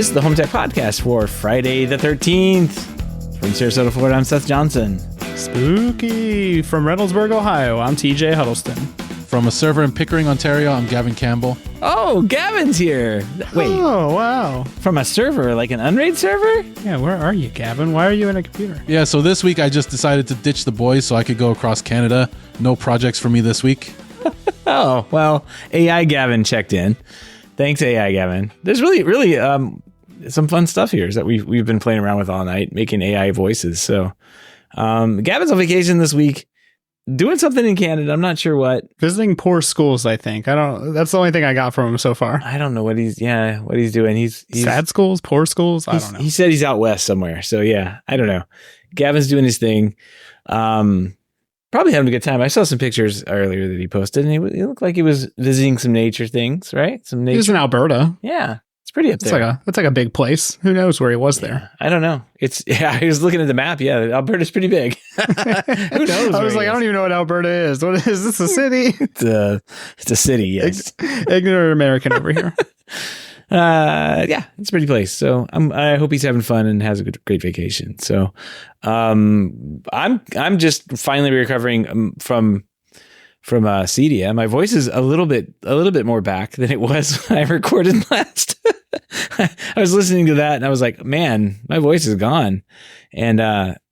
This is the HomeTech Podcast for Friday the 13th. From Sarasota, Florida, I'm Seth Johnson. Spooky. From Reynoldsburg, Ohio, I'm TJ Huddleston. From a server in Pickering, Ontario, I'm Gavin Campbell. Oh, Gavin's here. Wait. Oh, wow. From a server, like an Unraid server? Yeah, where are you, Gavin? Why are you in a computer? Yeah, so this week I just decided to ditch the boys so I could go across Canada. No projects for me this week. Oh, well, AI Gavin checked in. Thanks, AI Gavin. There's really some fun stuff here that we've been playing around with all night, making AI voices. So Gavin's on vacation this week, doing something in Canada. I'm not sure what. Visiting poor schools, I think. That's the only thing I got from him so far. I don't know what he's doing. He's sad schools, poor schools. I don't know. He said he's out west somewhere. So yeah, I don't know. Gavin's doing his thing. Probably having a good time. I saw some pictures earlier that he posted, and he looked like he was visiting some nature things, right? Some nature. He was in Alberta. Yeah, it's pretty up there. It's like a big place. Who knows where he was there? I don't know. I was looking at the map. Yeah, Alberta's pretty big. Who knows? I was like, I don't even know what Alberta is. What is this? A city? It's a city. Yes. Ignorant American over here. Yeah, it's a pretty place. So I hope he's having fun and has a great vacation. So, I'm just finally recovering from CDM. My voice is a little bit more back than it was when I recorded last. I was listening to that and I was like, man, my voice is gone. And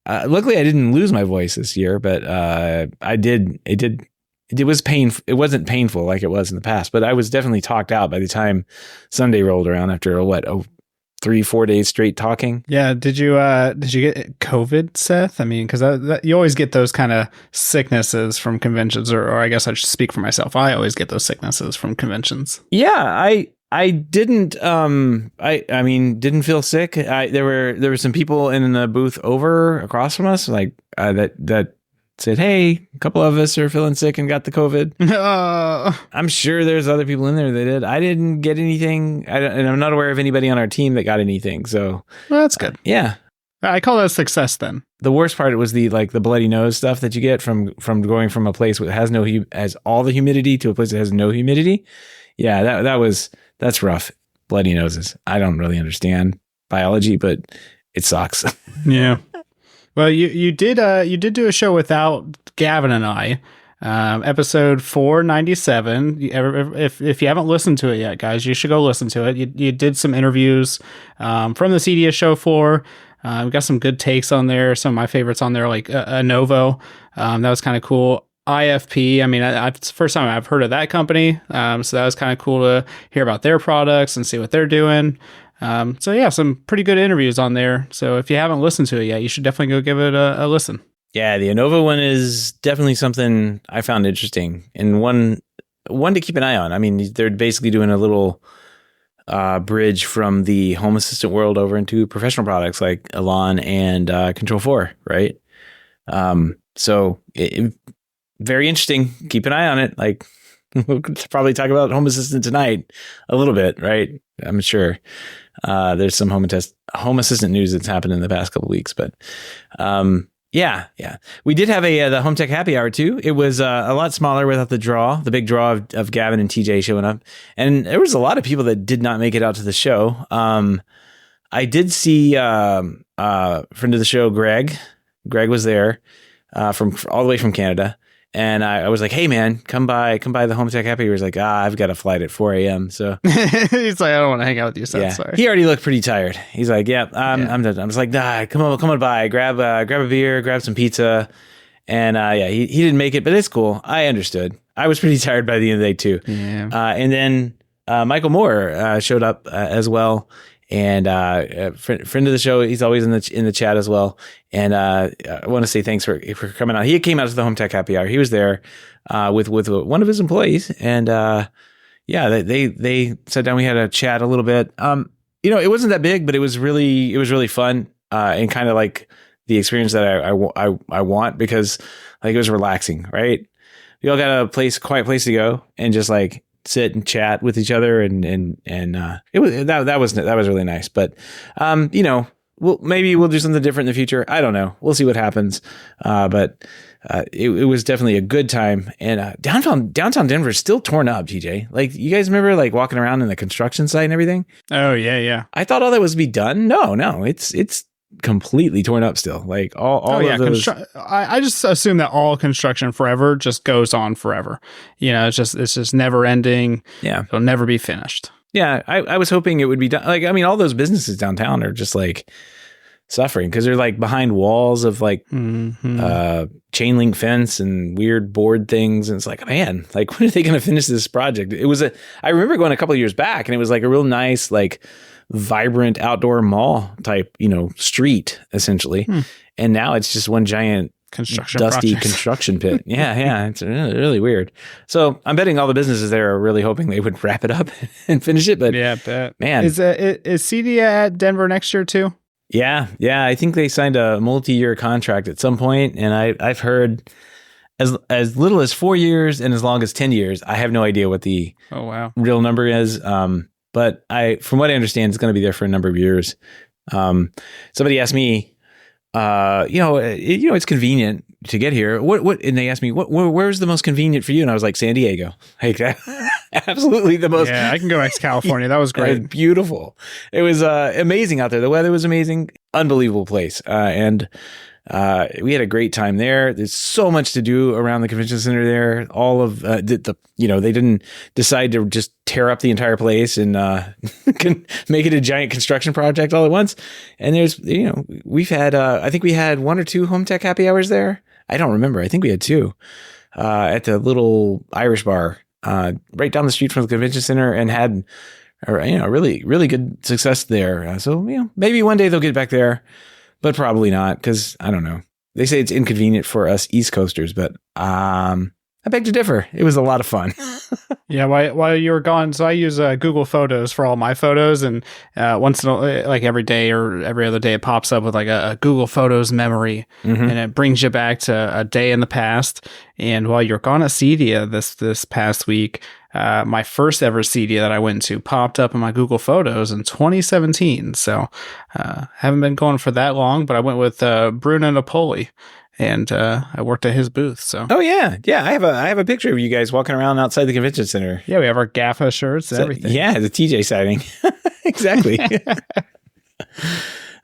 luckily I didn't lose my voice this year, but I did. It was painful. It wasn't painful like it was in the past, but I was definitely talked out by the time Sunday rolled around after 3-4 days straight talking. Yeah. Did you get COVID, Seth? I mean, because you always get those kind of sicknesses from conventions, or I guess I should speak for myself. I always get those sicknesses from conventions. Yeah, I didn't. I mean, didn't feel sick. There were some people in the booth across from us, like that said, hey, a couple of us are feeling sick and got the COVID. I'm sure there's other people in there that did. I didn't get anything. And I'm not aware of anybody on our team that got anything. So well, that's good. Yeah. I call that a success then. The worst part was the bloody nose stuff that you get from going from a place that has all the humidity to a place that has no humidity. Yeah, that's rough. Bloody noses. I don't really understand biology, but it sucks. Yeah. Well, you did do a show without Gavin and I, episode 497. If you haven't listened to it yet, guys, you should go listen to it. You did some interviews from the CDS show floor. We got some good takes on there. Some of my favorites on there, like Anovo. That was kind of cool. IFP. I mean, it's the first time I've heard of that company. So that was kind of cool to hear about their products and see what they're doing. So yeah, some pretty good interviews on there. So if you haven't listened to it yet, you should definitely go give it a listen. Yeah, the Anovo one is definitely something I found interesting and one to keep an eye on. I mean, they're basically doing a little bridge from the home assistant world over into professional products like Elan and Control 4, right? So very interesting. Keep an eye on it. Like we'll probably talk about home assistant tonight a little bit, right? I'm sure. There's some home assistant news that's happened in the past couple of weeks, but yeah. We did have the HomeTech Happy Hour too. It was a lot smaller without the big draw of Gavin and TJ showing up, and there was a lot of people that did not make it out to the show. I did see friend of the show, Greg. Greg was there from all the way from Canada. And I was like, hey, man, come by the HomeTech Happy. He was like, I've got a flight at 4 a.m. So he's like, I don't want to hang out with you. So yeah. Sorry. He already looked pretty tired. He's like, I'm done. I was like, come on by, grab a beer, grab some pizza. And he didn't make it, but it's cool. I understood. I was pretty tired by the end of the day too. Yeah. And then Michael Moore showed up as well. And friend of the show, he's always in the chat as well. And I want to say thanks for coming out. He came out to the HomeTech Happy Hour. He was there with one of his employees, and they sat down. We had a chat a little bit. It wasn't that big, but it was really fun and kind of like the experience that I want, because like it was relaxing, right? We all got a quiet place to go and just like sit and chat with each other, and it was that was really nice. But maybe we'll do something different in the future. I don't know. We'll see what happens. But it was definitely a good time. And downtown Denver is still torn up, TJ. Like, you guys remember like walking around in the construction site and everything? Oh yeah. I thought all that was be done. No, it's completely torn up still. Like all of those. I just assume that all construction forever just goes on forever. It's just never ending. Yeah, it'll never be finished. Yeah, I was hoping it would be done. Like, I mean, all those businesses downtown are just like suffering because they're like behind walls of like chain link fence and weird board things. And it's like, man, like, when are they going to finish this project? I remember going a couple of years back and it was like a real nice, like, vibrant outdoor mall type, street essentially. And now it's just one giant dusty construction pit. Yeah. It's really, really weird. So I'm betting all the businesses there are really hoping they would wrap it up and finish it. But yeah, bet. Man, is Cedia at Denver next year too? Yeah. I think they signed a multi-year contract at some point, and I've heard as little as 4 years and as long as 10 years. I have no idea what the real number is. But from what I understand, it's going to be there for a number of years. Somebody asked me, it's convenient to get here. What? And they asked me, where's the most convenient for you? And I was like, San Diego. Like, absolutely the most. Yeah, I can go back to California. That was great. It was beautiful. It was amazing out there. The weather was amazing. Unbelievable place. And we had a great time there. There's so much to do around the convention center there. All of they didn't decide to just tear up the entire place and make it a giant construction project all at once. And there's, we've had, I think we had 1 or 2 HomeTech happy hours there. I don't remember. I think we had 2 at the little Irish bar right down the street from the convention center, and had really, really good success there. So maybe one day they'll get back there. But probably not, because I don't know. They say it's inconvenient for us East Coasters, but I beg to differ. It was a lot of fun. Yeah, while you were gone, so I use Google Photos for all my photos, and once in like every day or every other day, it pops up with like a Google Photos memory, and it brings you back to a day in the past. And while you're gone at Cedia this past week, my first ever Cedia that I went to popped up in my Google Photos in 2017. So haven't been going for that long, but I went with Bruno Napoli. And I worked at his booth. So I have a picture of you guys walking around outside the convention center. Yeah, we have our GAFA shirts and everything. Yeah, the TJ sighting. Exactly.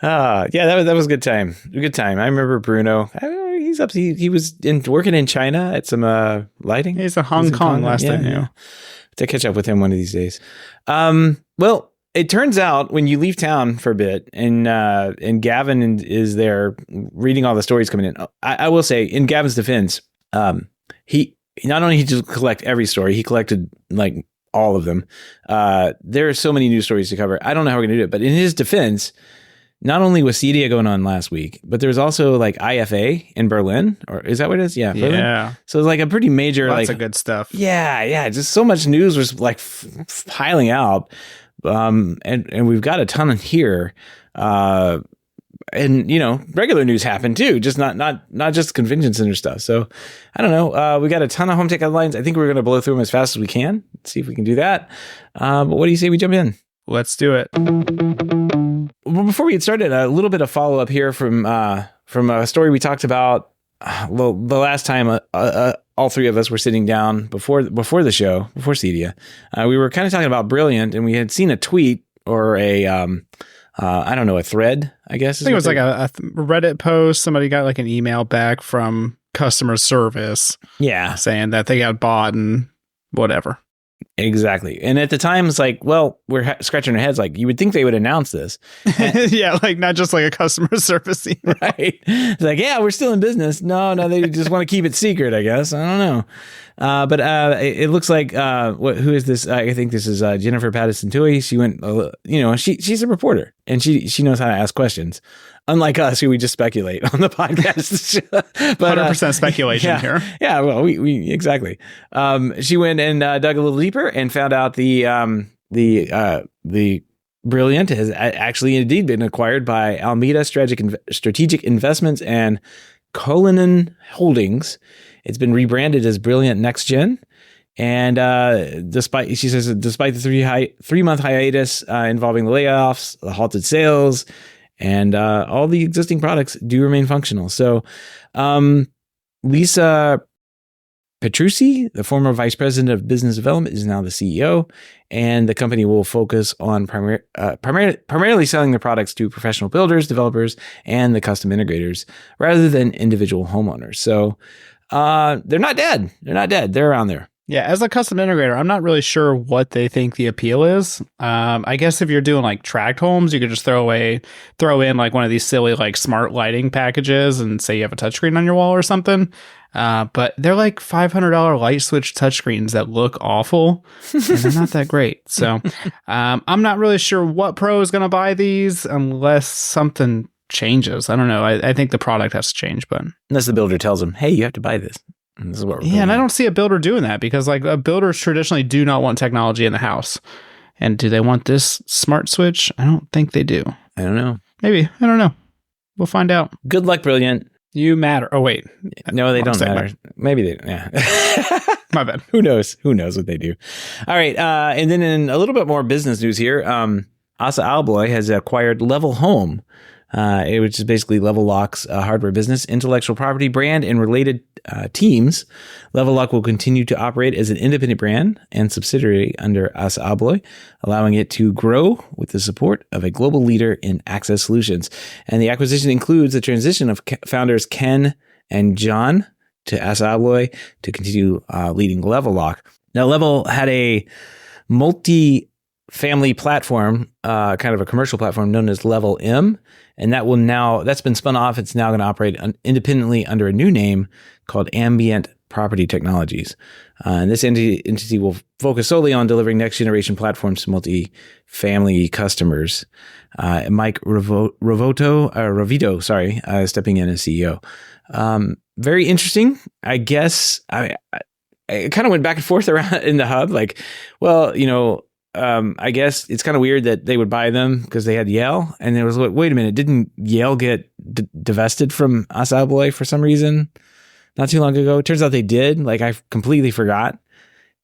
That was a good time. A good time. I remember Bruno. He's up. He was working in China at some lighting. He's in Hong Kong last time. Yeah. To catch up with him one of these days. Well, it turns out when you leave town for a bit and Gavin is there reading all the stories coming in, I will say, in Gavin's defense, he not only he just collect every story, he collected like all of them. There are so many news stories to cover. I don't know how we're going to do it, but in his defense, not only was Cedia going on last week, but there was also like IFA in Berlin, or is that what it is? Yeah. Berlin. Yeah. So it's like a pretty major, lots of good stuff. Yeah. Just so much news was like piling out. And we've got a ton in here, and regular news happened too, just not just convention center stuff. So I don't know. We got a ton of HomeTech headlines. I think we're going to blow through them as fast as we can. Let's see if we can do that. But what do you say we jump in? Let's do it. Well, before we get started, a little bit of follow up here from a story we talked about the last time. All three of us were sitting down before the show, before Cedia. We were kind of talking about Brilliant, and we had seen a tweet or a thread, I guess. I think it was like a Reddit post. Somebody got like an email back from customer service. Yeah. Saying that they got bought and whatever. Exactly. And at the time, it's like, well, we're scratching our heads. Like, you would think they would announce this. Yeah, like not just like a customer service email. Right. It's like, yeah, we're still in business. No, they just want to keep it secret, I guess. I don't know. But it looks like, who is this? I think this is Jennifer Patterson Tui. She went, she's a reporter, and she knows how to ask questions. Unlike us, who we just speculate on the podcast. But 100% speculation here. Yeah, well, we exactly. She went and dug a little deeper and found out the Brilliant has actually indeed been acquired by Alameda Strategic Investments and Cullinan Holdings. It's been rebranded as Brilliant Next Gen. And despite the 3-month hiatus involving the layoffs, the halted sales, And all the existing products do remain functional. So Lisa Petrucci, the former vice president of business development, is now the CEO, and the company will focus on primarily selling their products to professional builders, developers, and the custom integrators rather than individual homeowners. So they're not dead. They're not dead. They're around there. Yeah, as a custom integrator, I'm not really sure what they think the appeal is. I guess if you're doing like tract homes, you could just throw in like one of these silly like smart lighting packages and say you have a touchscreen on your wall or something. But they're like $500 light switch touchscreens that look awful and they're not that great. So I'm not really sure what pro is going to buy these unless something changes. I don't know. I think the product has to change, but unless the builder tells them, hey, you have to buy this. And this is what we're and I don't see a builder doing that because like builders traditionally do not want technology in the house. And do they want this smart switch? I don't think they do. I don't know. Maybe. I don't know. We'll find out. Good luck, Brilliant. You matter. Oh, wait. No, they don't matter. Maybe they, yeah. My bad. Who knows? Who knows what they do? All right. And then in a little bit more business news here, ASSA ABLOY has acquired Level Home, which is basically Level Lock's hardware business, intellectual property, brand, and related teams. Level Lock will continue to operate as an independent brand and subsidiary under ASSA ABLOY, allowing it to grow with the support of a global leader in access solutions. And the acquisition includes the transition of founders Ken and John to ASSA ABLOY to continue leading Level Lock. Now, Level had a multi-family platform, kind of a commercial platform known as Level M, and that's been spun off. It's now going to operate independently under a new name called Ambient Property Technologies. And this entity will focus solely on delivering next generation platforms to multi-family customers. Mike Ravito, stepping in as CEO. Very interesting. I guess I kind of went back and forth around in the hub. Like, well, I guess it's kind of weird that they would buy them because they had Yale. And there was like, wait a minute, didn't Yale get divested from ASSA ABLOY for some reason not too long ago? It turns out they did. Like, I completely forgot.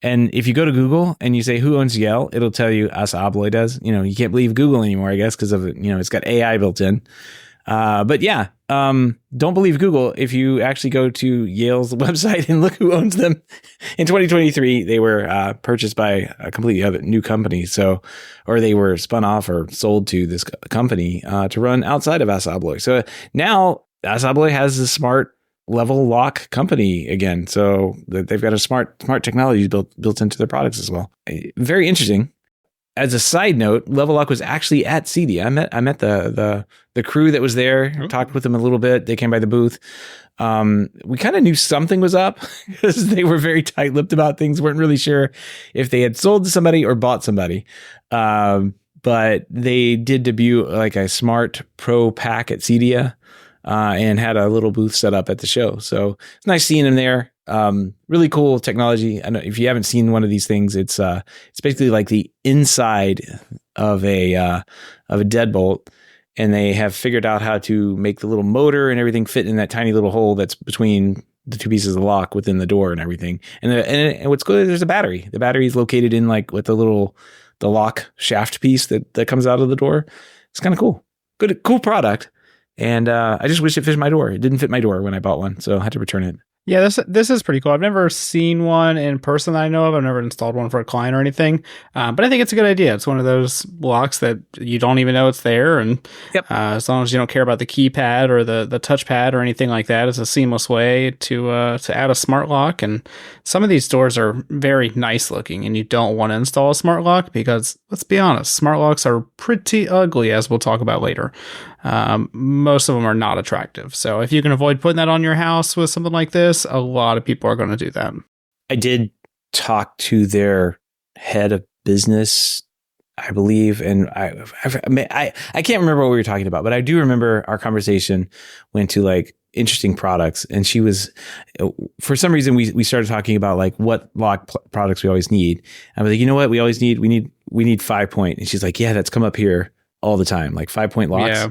And if you go to Google and you say, who owns Yale? It'll tell you ASSA ABLOY does. You can't believe Google anymore, I guess, because of, it's got AI built in. But yeah, don't believe Google. If you actually go to Yale's website and look who owns them, in 2023, they were purchased by a completely other new company. Or they were spun off or sold to this company to run outside of ASSA ABLOY. So now ASSA ABLOY has a smart Level Lock company again. So they've got a smart technology built into their products as well. Very interesting. As a side note, Level Lock was actually at CEDIA. I met the crew that was there, talked with them a little bit. They came by the booth. We kind of knew something was up because they were very tight-lipped about things, weren't really sure if they had sold to somebody or bought somebody. But they did debut like a smart pro pack at CEDIA and had a little booth set up at the show. So it's nice seeing them there. Really cool technology. I know if you haven't seen one of these things, it's basically like the inside of a deadbolt, and they have figured out how to make the little motor and everything fit in that tiny little hole that's between the two pieces of the lock within the door and everything. And what's good, there's a battery. The battery is located in like with the lock shaft piece that comes out of the door. It's kind of cool. Cool product. And I just wish it fit my door. It didn't fit my door when I bought one, so I had to return it. Yeah, this is pretty cool. I've never seen one in person that I know of. I've never installed one for a client or anything. But I think it's a good idea. It's one of those locks that you don't even know it's there. And as long as you don't care about the keypad or the touchpad or anything like that, it's a seamless way to add a smart lock. And some of these doors are very nice looking, and you don't want to install a smart lock because, let's be honest, smart locks are pretty ugly, as we'll talk about later. Most of them are not attractive. So if you can avoid putting that on your house with something like this, a lot of people are going to do that. I did talk to their head of business, I believe, and I can't remember what we were talking about, but I do remember our conversation went to like interesting products, and she was, for some reason, we started talking about like what lock products we always need. I was like, you know what, we need 5-point, and she's like, yeah, that's come up here all the time, like 5-point locks. Yeah.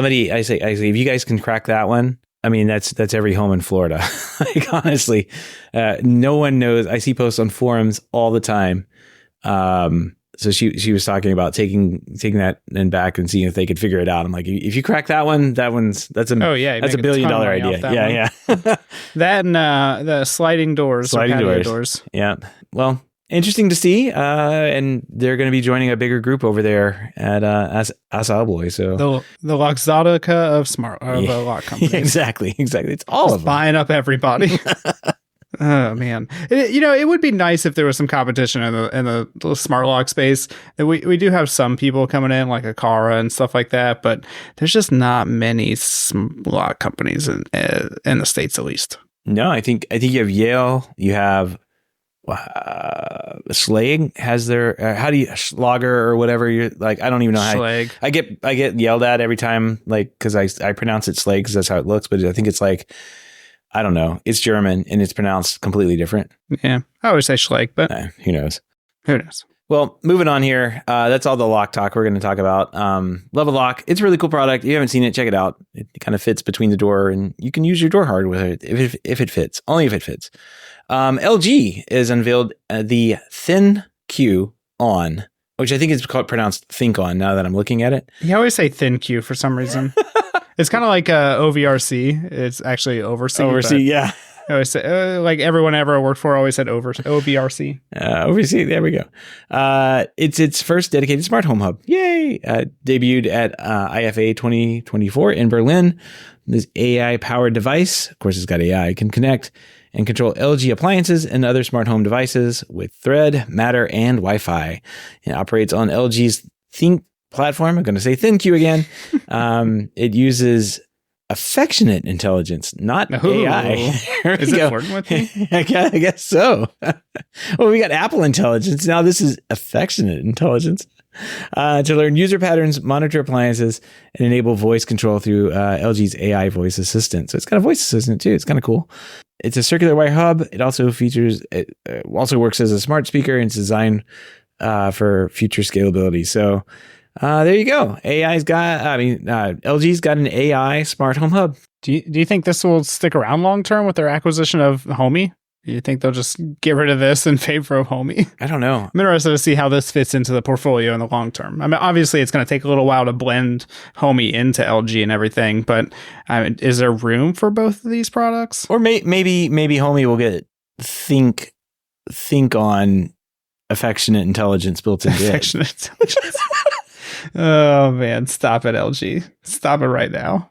I say, if you guys can crack that one, I mean, that's every home in Florida. Like, honestly, no one knows. I see posts on forums all the time. So she was talking about taking that and back and seeing if they could figure it out. I'm like, if you crack that's a $1 billion idea. Yeah. That and the sliding doors, patio doors. Yeah. Well, interesting to see. And they're going to be joining a bigger group over there at ASSA ABLOY. So the Luxottica of lock companies. Exactly. It's all of them buying up everybody. Oh man, it would be nice if there was some competition in the smart lock space. We do have some people coming in like Aqara and stuff like that, but there's just not many lock companies in the States, at least. No, I think you have Yale, you have Schlage has their how do you Schlager or whatever you're like. I don't even know how I get yelled at every time, like, because I pronounce it Schlage because that's how it looks, but I think it's like, I don't know. It's German and it's pronounced completely different. Yeah. I always say Schleich, but who knows? Who knows? Well, moving on here. That's all the lock talk we're going to talk about. Love a Lock. It's a really cool product. If you haven't seen it, check it out. It kind of fits between the door and you can use your door hard with it if it fits. Only if it fits. LG has unveiled the ThinQ On, which I think is pronounced Think On now that I'm looking at it. You always say ThinQ for some reason. It's kind of like OVRC. It's actually Oversee. Yeah. I always say, like everyone I ever worked for always said OVRC. Oversee, there we go. It's its first dedicated smart home hub. Yay! Debuted at IFA 2024 in Berlin. This AI-powered device, of course it's got AI, can connect and control LG appliances and other smart home devices with Thread, Matter, and Wi-Fi. It operates on LG's Think platform. I'm going to say ThinQ again. It uses Affectionate intelligence, not AI. Is it working with me? I guess so. Well, we got Apple intelligence. Now this is Affectionate intelligence. To learn user patterns, monitor appliances, and enable voice control through LG's AI voice assistant. So it's got a voice assistant too. It's kind of cool. It's a circular wire hub. It also also works as a smart speaker and it's designed for future scalability. So there you go. LG's got an AI smart home hub. Do you think this will stick around long term with their acquisition of Homey? Do you think they'll just get rid of this in favor of Homey? I don't know. I'm interested to see how this fits into the portfolio in the long term. I mean, obviously, it's going to take a little while to blend Homey into LG and everything, but is there room for both of these products? Or maybe Homey will get think on Affectionate intelligence built into Affectionate intelligence. Oh man, stop it, LG. Stop it right now.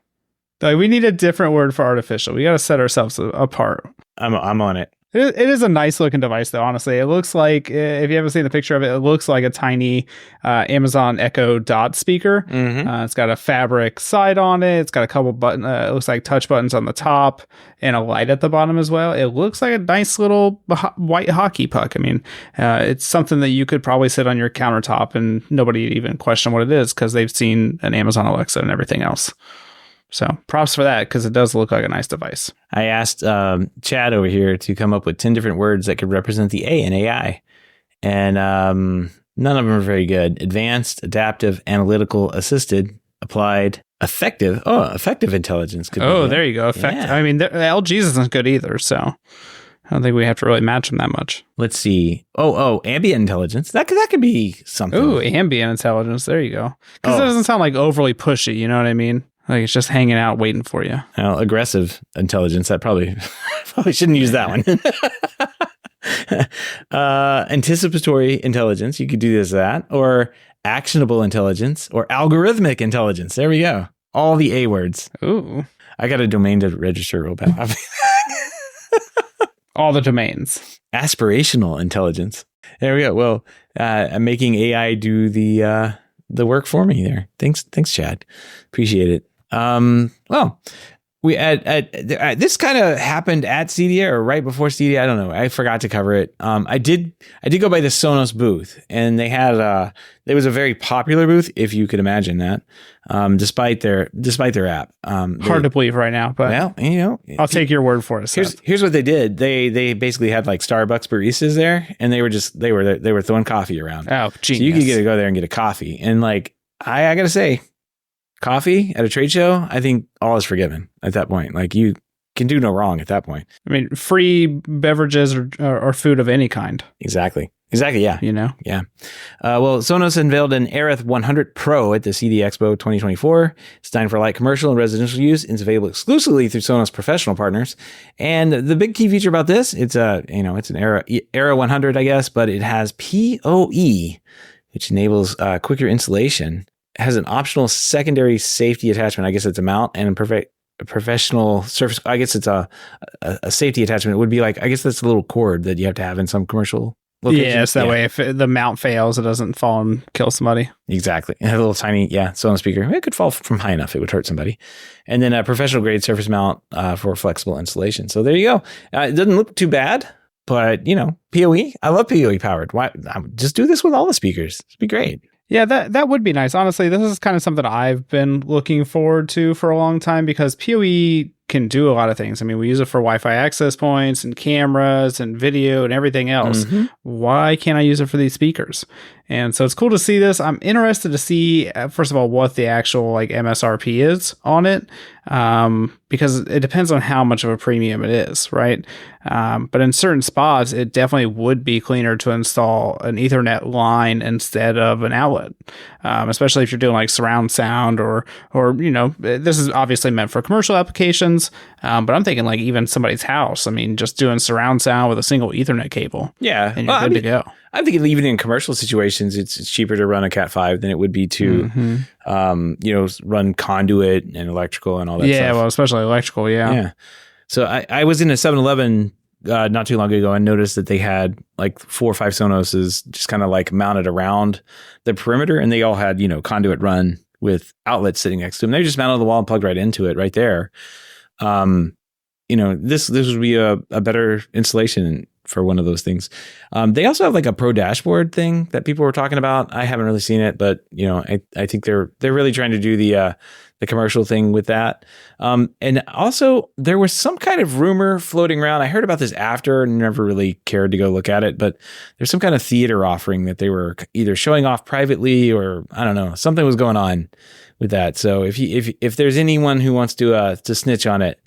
Like, we need a different word for artificial. We got to set ourselves apart. I'm on it. It is a nice looking device, though. Honestly, it looks like, if you haven't seen the picture of it, it looks like a tiny Amazon Echo Dot speaker. Mm-hmm. It's got a fabric side on it. It's got a couple buttons. It looks like touch buttons on the top and a light at the bottom as well. It looks like a nice little white hockey puck. I mean, it's something that you could probably sit on your countertop and nobody would even question what it is because they've seen an Amazon Alexa and everything else. So props for that, because it does look like a nice device. I asked Chad over here to come up with 10 different words that could represent the A in AI. And none of them are very good. Advanced, adaptive, analytical, assisted, applied, effective. Oh, effective intelligence. Could be there you go. Effective. Yeah. I mean, LG's isn't good either, so I don't think we have to really match them that much. Let's see. Ambient intelligence. That could be something. Ooh, ambient intelligence. There you go. Because it doesn't sound like overly pushy, you know what I mean? Like, it's just hanging out waiting for you. Well, aggressive intelligence. That probably shouldn't use that one. Anticipatory intelligence. You could do that. Or actionable intelligence. Or algorithmic intelligence. There we go. All the A words. Ooh. I got a domain to register real bad. All the domains. Aspirational intelligence. There we go. Well, I'm making AI do the work for me there. Thanks, Chad. Appreciate it. Well, we this kind of happened at CEDIA or right before CEDIA. I don't know. I forgot to cover it. I did go by the Sonos booth, and they had it was a very popular booth, if you could imagine that. Despite their app. Hard to believe right now, but well, you know, I'll take your word for it. Here's what they did. They basically had like Starbucks baristas there, and they were throwing coffee around. Oh, genius. So you could go there and get a coffee, and like I gotta say, coffee at a trade show, I think all is forgiven at that point. Like you can do no wrong at that point. I mean, free beverages or food of any kind. Exactly. Yeah. Yeah. Well, Sonos unveiled an Era 100 Pro at the CD Expo 2024. It's designed for light commercial and residential use. It's available exclusively through Sonos professional partners. And the big key feature about this, it's an Era 100, I guess, but it has PoE, which enables quicker installation. It has an optional secondary safety attachment. I guess it's a mount and a professional surface. I guess it's a safety attachment. It would be like, I guess that's a little cord that you have to have in some commercial locations. Yeah, so that way if the mount fails, it doesn't fall and kill somebody. Exactly. And a little tiny, Sonos speaker. It could fall from high enough. It would hurt somebody. And then a professional grade surface mount for flexible installation. So there you go. It doesn't look too bad, but PoE, I love PoE powered. Why? Just do this with all the speakers. It'd be great. Yeah, that would be nice. Honestly, this is kind of something I've been looking forward to for a long time because PoE can do a lot of things. I mean, we use it for Wi-Fi access points and cameras and video and everything else. Mm-hmm. Why can't I use it for these speakers? And so it's cool to see this. I'm interested to see, first of all, what the actual MSRP is on it, because it depends on how much of a premium it is, right? But in certain spots, it definitely would be cleaner to install an Ethernet line instead of an outlet, especially if you're doing surround sound or this is obviously meant for commercial applications, but I'm thinking even somebody's house. I mean, just doing surround sound with a single Ethernet cable. Yeah. And you're good to go. I think even in commercial situations, it's cheaper to run a Cat5 than it would be to, run conduit and electrical and all that stuff. Yeah, well, especially electrical, Yeah. So I was in a 7-Eleven not too long ago and noticed that they had 4 or 5 Sonoses just kind of mounted around the perimeter, and they all had, conduit run with outlets sitting next to them. They just mounted on the wall and plugged right into it right there. This would be a better installation for one of those things. They also have a pro dashboard thing that people were talking about. I haven't really seen it, but I think they're really trying to do the commercial thing with that. And also there was some kind of rumor floating around. I heard about this after and never really cared to go look at it, but there's some kind of theater offering that they were either showing off privately or I don't know, something was going on with that. So if there's anyone who wants to snitch on it,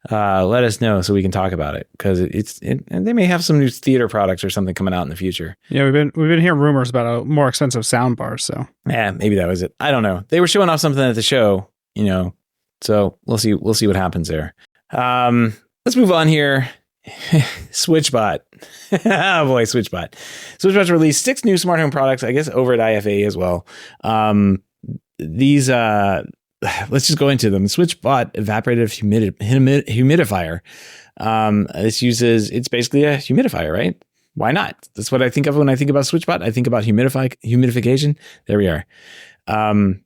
let us know so we can talk about it, because and they may have some new theater products or something coming out in the future. Yeah, we've been hearing rumors about a more expensive sound bar. So yeah, maybe that was it. I don't know. They were showing off something at the show, so we'll see what happens there. Let's move on here. SwitchBot. Oh boy, SwitchBot. SwitchBot's released 6 new smart home products, I guess over at IFA as well. These let's just go into them. SwitchBot evaporative humidifier. It's basically a humidifier, right? Why not? That's what I think of when I think about SwitchBot. I think about humidification. There we are.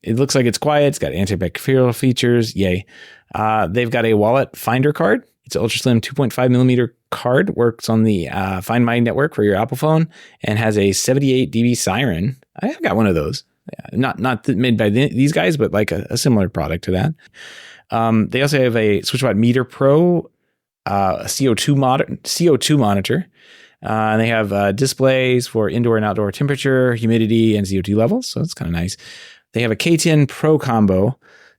It looks like it's quiet. It's got antibacterial features. Yay. They've got a wallet finder card. It's an ultra slim 2.5 millimeter card. Works on the Find My network for your Apple phone and has a 78 dB siren. I've got one of those. Not made by these guys, but a similar product to that. They also have a SwitchBot Meter Pro, a CO2 monitor. And they have displays for indoor and outdoor temperature, humidity, and CO2 levels. So that's kind of nice. They have a K10 Pro combo,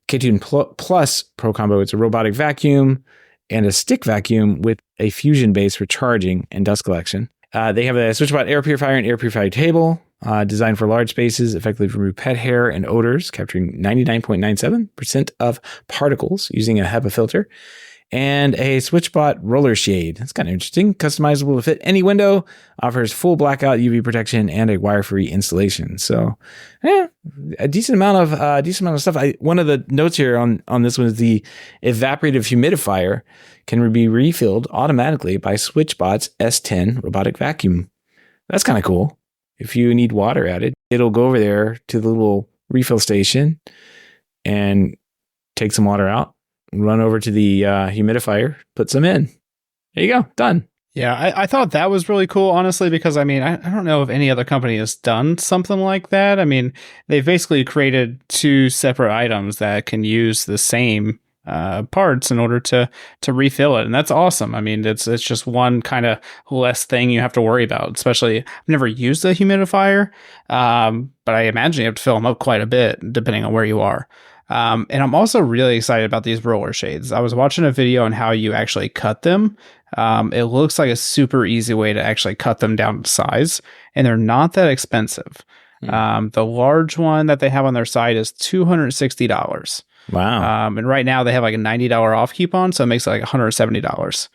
K10 Plus Pro combo. It's a robotic vacuum and a stick vacuum with a fusion base for charging and dust collection. They have a SwitchBot air purifier and air purifier table. Designed for large spaces, effectively remove pet hair and odors, capturing 99.97% of particles using a HEPA filter. And a SwitchBot roller shade. That's kind of interesting. Customizable to fit any window. Offers full blackout UV protection and a wire-free installation. So, a decent amount of stuff. One of the notes here on this one is the evaporative humidifier can be refilled automatically by SwitchBot's S10 robotic vacuum. That's kind of cool. If you need water added, it'll go over there to the little refill station and take some water out, run over to the humidifier, put some in. There you go. Done. Yeah, I thought that was really cool, honestly, because, I don't know if any other company has done something like that. They've basically created 2 separate items that can use the same parts in order to refill it, and that's awesome. It's just one kind of less thing you have to worry about. Especially, I've never used a humidifier, but I imagine you have to fill them up quite a bit depending on where you are. And I'm also really excited about these roller shades. I was watching a video on how you actually cut them. It looks like a super easy way to actually cut them down to size, and they're not that expensive. The large one that they have on their site is $260. Wow. And right now they have like a $90 off coupon, so it makes it like $170.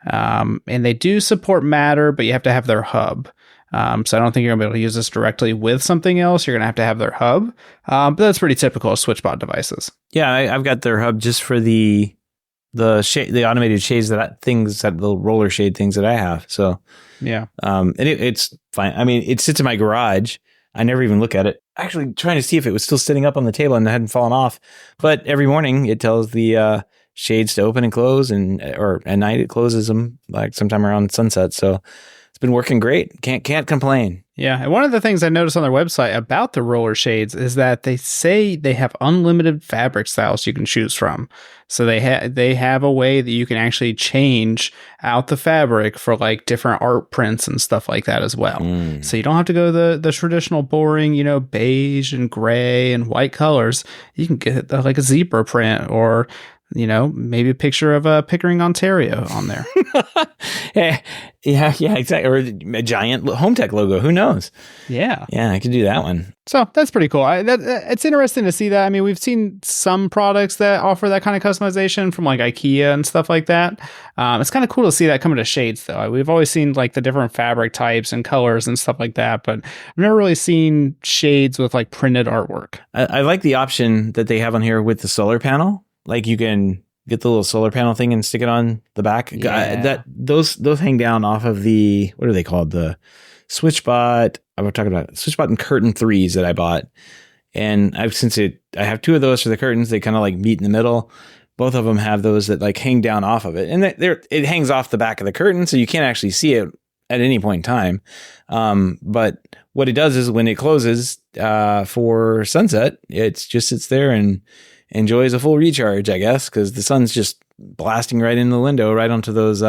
And they do support Matter, but you have to have their hub. So I don't think you're gonna be able to use this directly with something else. You're gonna have their hub. But that's pretty typical of SwitchBot devices. Yeah, I've got their hub just for the automated shades the roller shade things that I have. So yeah, and it's fine. I mean, it sits in my garage. I never even look at it. Actually, trying to see if it was still sitting up on the table and it hadn't fallen off. But every morning it tells the shades to open and close, or at night it closes them like sometime around sunset. So it's been working great. Can't complain. Yeah, and one of the things I noticed on their website about the roller shades is that they say they have unlimited fabric styles you can choose from. So they have a way that you can actually change out the fabric for like different art prints and stuff like that as well. So you don't have to go the traditional boring, beige and gray and white colors. You can get like a zebra print or maybe a picture of Pickering, Ontario on there. yeah, exactly. Or a giant HomeTech logo. Who knows? Yeah, I could do that one. So that's pretty cool. It's interesting to see that. I mean, we've seen some products that offer that kind of customization from like IKEA and stuff like that. It's kind of cool to see that coming to shades, though. We've always seen like the different fabric types and colors and stuff like that, but I've never really seen shades with like printed artwork. I like the option that they have on here with the solar panel. Like you can get the little solar panel thing and stick it on the back. Yeah. Those hang down off of the, what are they called? The SwitchBot. I'm talking about SwitchBot and curtain 3s that I bought. And I have 2 of those for the curtains. They kind of like meet in the middle. Both of them have those that like hang down off of it. And it hangs off the back of the curtain, so you can't actually see it at any point in time. But what it does is when it closes for sunset, it just sits there and enjoys a full recharge, I guess, because the sun's just blasting right in the window, right onto those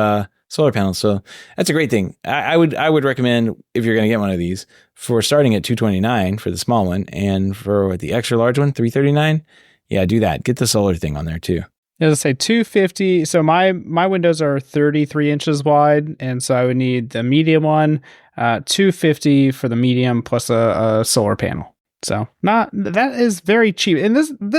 solar panels. So that's a great thing. I would recommend, if you're going to get one of these, for starting at $229 for the small one, and for the extra large one, $339. Yeah, do that. Get the solar thing on there too. As I say, $250. So my windows are 33 inches wide, and so I would need the medium one, $250 for the medium plus a solar panel. So that is very cheap. And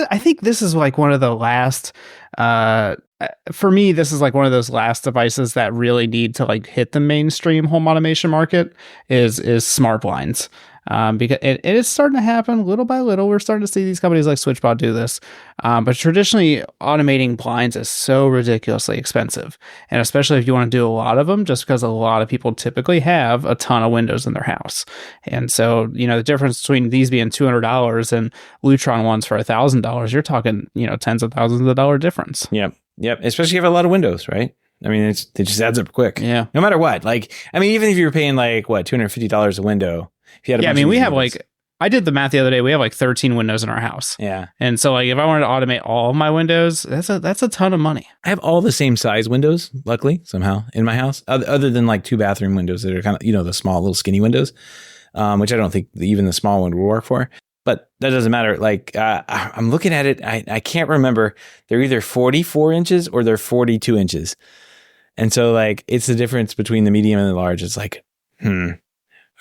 I think this is like one of the last, for me, this is like one of those last devices that really need to like hit the mainstream home automation market is smart blinds. Because it is starting to happen little by little. We're starting to see these companies like SwitchBot do this. But traditionally, automating blinds is so ridiculously expensive. And especially if you want to do a lot of them, just because a lot of people typically have a ton of windows in their house. And so, the difference between these being $200 and Lutron ones for $1,000, you're talking, tens of thousands of dollar difference. Yep. Especially if you have a lot of windows, right? I mean, it just adds up quick. Yeah. No matter what. Like, I mean, even if you were paying like, what, $250 a window. We have like, I did the math the other day. We have like 13 windows in our house. Yeah. And so like, if I wanted to automate all of my windows, that's a ton of money. I have all the same size windows, luckily, somehow, in my house, other than like 2 bathroom windows that are kind of, the small little skinny windows, which I don't think even the small one will work for. But that doesn't matter. Like, I'm looking at it. I can't remember. They're either 44 inches or they're 42 inches. And so like, it's the difference between the medium and the large. It's like,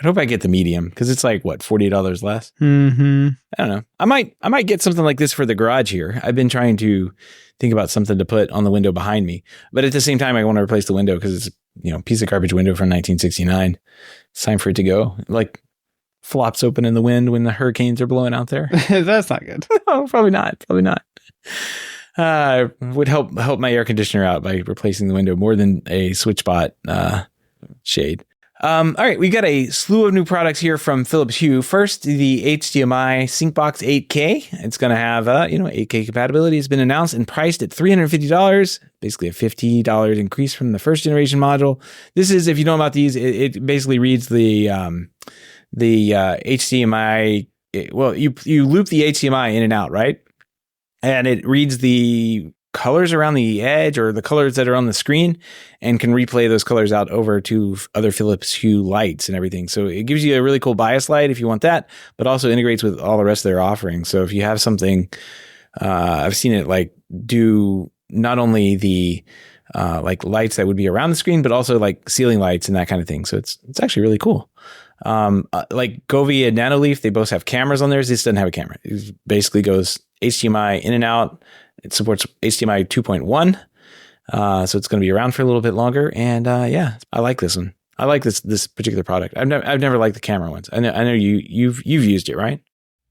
I hope I get the medium because it's like what, $40 less. Mm-hmm. I don't know. I might get something like this for the garage here. I've been trying to think about something to put on the window behind me, but at the same time, I want to replace the window because it's a piece of garbage window from 1969. It's time for it to go. Like flops open in the wind when the hurricanes are blowing out there. That's not good. No, probably not. Would help my air conditioner out by replacing the window more than a SwitchBot shade. All right, we got a slew of new products here from Philips Hue. First, the HDMI SyncBox 8K. It's going to have, 8K compatibility has been announced and priced at $350, basically a $50 increase from the first generation module. This is, if you know about these, it basically reads the HDMI. You loop the HDMI in and out, right? And it reads the colors around the edge or the colors that are on the screen and can replay those colors out over to other Philips Hue lights and everything. So it gives you a really cool bias light if you want that, but also integrates with all the rest of their offerings. So if you have something I've seen it like do not only the like lights that would be around the screen, but also like ceiling lights and that kind of thing. So it's actually really cool. Like Govee and Nanoleaf, they both have cameras on theirs. This doesn't have a camera. It basically goes HDMI in and out. It supports HDMI 2.1. So it's going to be around for a little bit longer. And yeah, I like this one. I like this particular product. I've never liked the camera ones. I know you've used it, right?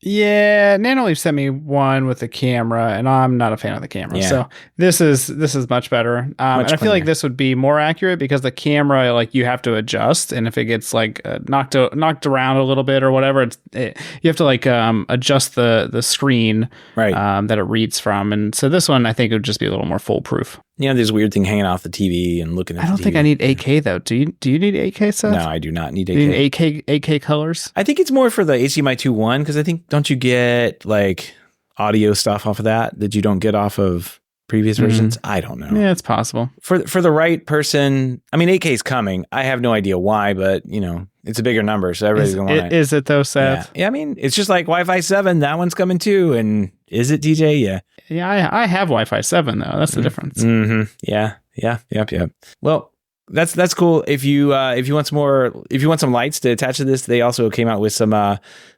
Yeah, Nanoleaf sent me one with the camera, and I'm not a fan of the camera. Yeah. So this is much better. And I feel like this would be more accurate because the camera, like, you have to adjust, and if it gets like knocked around a little bit or whatever, you have to like adjust the screen right that it reads from. And so this one, I think, would just be a little more foolproof. You know, this weird thing hanging off the TV and looking at. I don't think I need 8K though. Do you need 8K, Seth? No, I do not need 8K. Do you need 8K colors? I think it's more for the HDMI 2.1 because I think don't you get like audio stuff off of that you don't get off of previous versions? I don't know. Yeah, it's possible. For the right person, I mean 8K is coming. I have no idea why, but you know, it's a bigger number, so everybody's going to want it. Is it though, Seth? Yeah, I mean, it's just like Wi-Fi 7. That one's coming too. And is it, DJ? Yeah. Yeah, I have Wi-Fi 7 though. That's the difference. Mm-hmm. Yeah. Yep. Well, that's cool. If you want some lights to attach to this, they also came out with some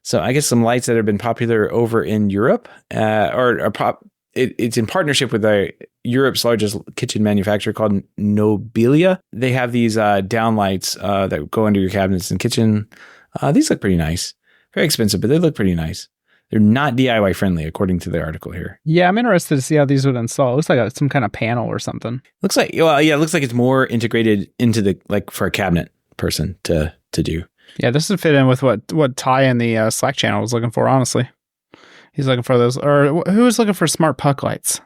some lights that have been popular over in Europe, it's in partnership with Europe's largest kitchen manufacturer called Nobilia. They have these down lights that go under your cabinets in the kitchen. These look pretty nice. Very expensive, but they look pretty nice. They're not DIY friendly, according to the article here. Yeah, I'm interested to see how these would install. It looks like some kind of panel or something. Looks like, it looks like it's more integrated into the, like, for a cabinet person to do. Yeah, this would fit in with what Ty in the Slack channel was looking for, honestly. He's looking for those, or who was looking for smart puck lights?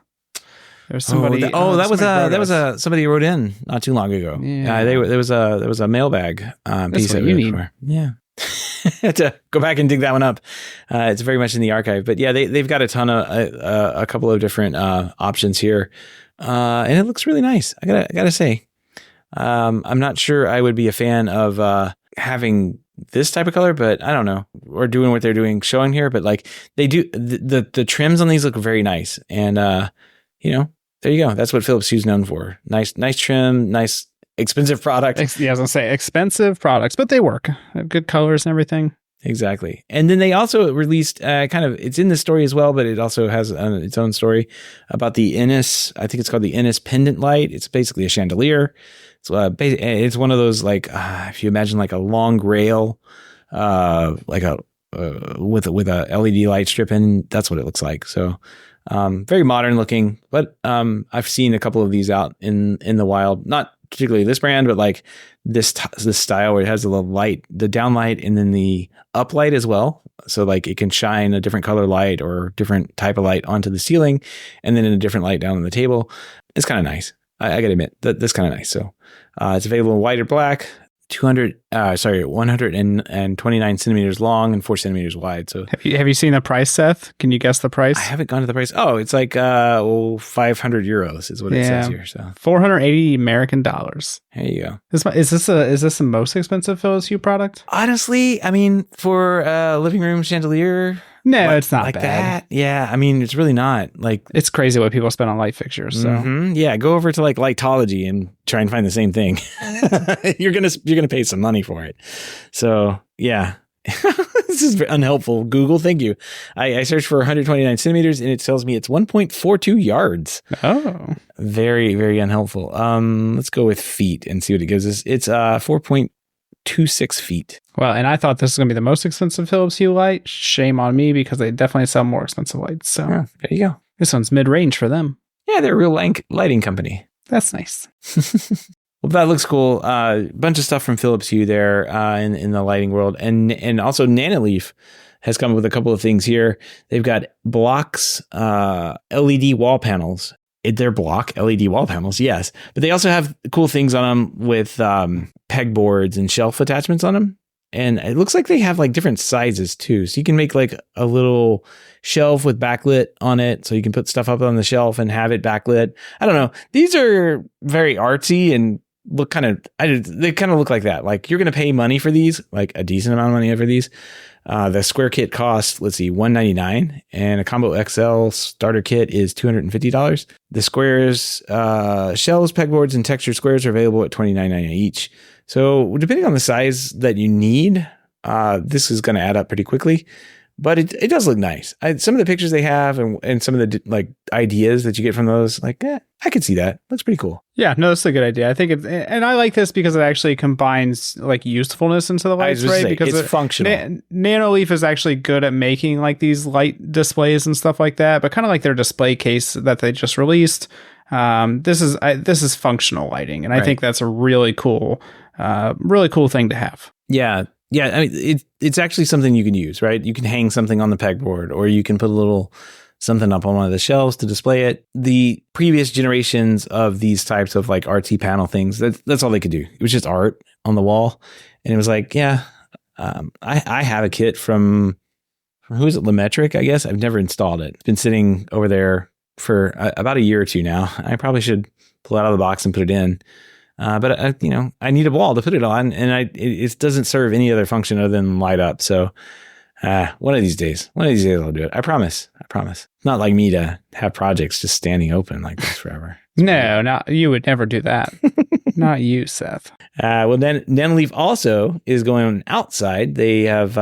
There's somebody. That was somebody wrote in not too long ago. Yeah, there was a mailbag piece that you need. Yeah. Had to go back and dig that one up. It's very much in the archive, but yeah, they've got a ton of a couple of different options here, and it looks really nice. I gotta say, I'm not sure I would be a fan of having this type of color, but I don't know, or doing what they're showing here. But like they do, the trims on these look very nice, and you know, there you go. That's what Philips Hue's known for. Nice trim, nice. Expensive product. Yeah, I was going to say expensive products, but they work. They have good colors and everything. Exactly. And then they also released it's in the story as well, but it also has its own story about the Innis. I think it's called the Innis pendant light. It's basically a chandelier. It's one of those, like, if you imagine like a long rail, like with a LED light strip in, that's what it looks like. So very modern looking, but I've seen a couple of these out in the wild, not particularly this brand, but like this style where it has a little light, the down light, and then the up light as well. So like it can shine a different color light or different type of light onto the ceiling, and then in a different light down on the table. It's kind of nice. I gotta admit that's kind of nice. So it's available in white or black. 129 centimeters long and 4 centimeters wide. So have you seen the price, Seth? Can you guess the price? I haven't gone to the price. Oh, it's like 500 euros is what it says here. So 480 American dollars. There you go. Is this the most expensive Philips Hue product? Honestly, I mean, for a living room chandelier. No, it's not like bad. That. Yeah, I mean, it's really not. Like, it's crazy what people spend on light fixtures. So yeah, go over to like Lightology and try and find the same thing. you're gonna pay some money for it. So yeah, this is unhelpful. Google, thank you. I searched for 129 centimeters and it tells me it's 1.42 yards. Oh, very, very unhelpful. Let's go with feet and see what it gives us. It's 4.26 feet. Well, and I thought this was going to be the most expensive Philips Hue light. Shame on me because they definitely sell more expensive lights. So there you go. This one's mid-range for them. Yeah, they're a real lighting company. That's nice. Well, that looks cool. Bunch of stuff from Philips Hue there in the lighting world. And also Nanoleaf has come up with a couple of things here. They've got blocks, LED wall panels. They're block LED wall panels, yes. But they also have cool things on them with pegboards and shelf attachments on them. And it looks like they have like different sizes too. So you can make like a little shelf with backlit on it. So you can put stuff up on the shelf and have it backlit. I don't know. These are very artsy and look they kind of look like that. Like you're going to pay money for these, like a decent amount of money for these. The square kit costs, let's see, $199, and a combo XL starter kit is $250. The squares, shells, pegboards, and textured squares are available at $29.99 each. So depending on the size that you need, this is going to add up pretty quickly. But it does look nice. Some of the pictures they have and some of the like ideas that you get from those, like, I could see that. Looks pretty cool. Yeah, no, that's a good idea. I think and I like this because it actually combines like usefulness into the lights, right? Because it's functional. Nanoleaf is actually good at making like these light displays and stuff like that, but kind of like their display case that they just released. This is functional lighting, and I think that's a really cool thing to have. Yeah. Yeah, I mean, it's actually something you can use, right? You can hang something on the pegboard, or you can put a little something up on one of the shelves to display it. The previous generations of these types of like RT panel things, that's all they could do. It was just art on the wall. And it was like, I have a kit from who is it? Lametric, I guess. I've never installed it. It's been sitting over there for about a year or two now. I probably should pull it out of the box and put it in. But I need a wall to put it on, and it doesn't serve any other function other than light up. So, one of these days I'll do it. I promise. Not like me to have projects just standing open like this forever. No, you would never do that. Not you, Seth. Well, then Nanoleaf also is going outside. They have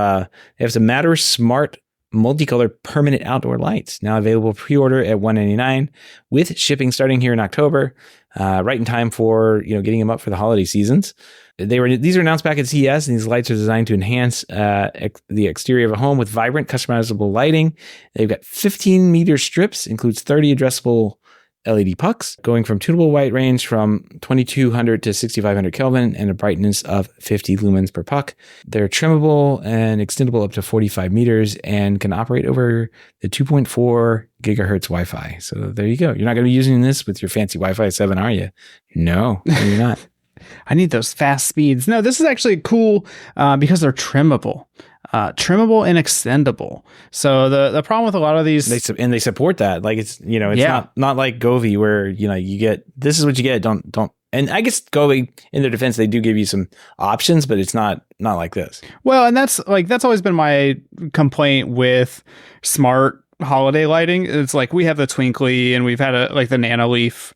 some Matter Smart multicolor permanent outdoor lights now available pre-order at $199 with shipping starting here in October, right in time for getting them up for the holiday seasons. These were announced back at CES, and these lights are designed to enhance the exterior of a home with vibrant customizable lighting. They've got 15-meter strips, includes 30 addressable LED pucks, going from tunable white range from 2200 to 6500 Kelvin and a brightness of 50 lumens per puck. They're trimmable and extendable up to 45 meters and can operate over the 2.4 gigahertz Wi-Fi. So there you go. You're not going to be using this with your fancy Wi-Fi 7, are you? No, you're not. I need those fast speeds. No, this is actually cool because they're trimmable. Trimmable and extendable. So the problem with a lot of these, they support that. Like it's not like Govee where you get this is what you get. Don't. And I guess Govee, in their defense, they do give you some options, but it's not like this. Well, and that's always been my complaint with smart holiday lighting. It's like we have the Twinkly and we've had the Nanoleaf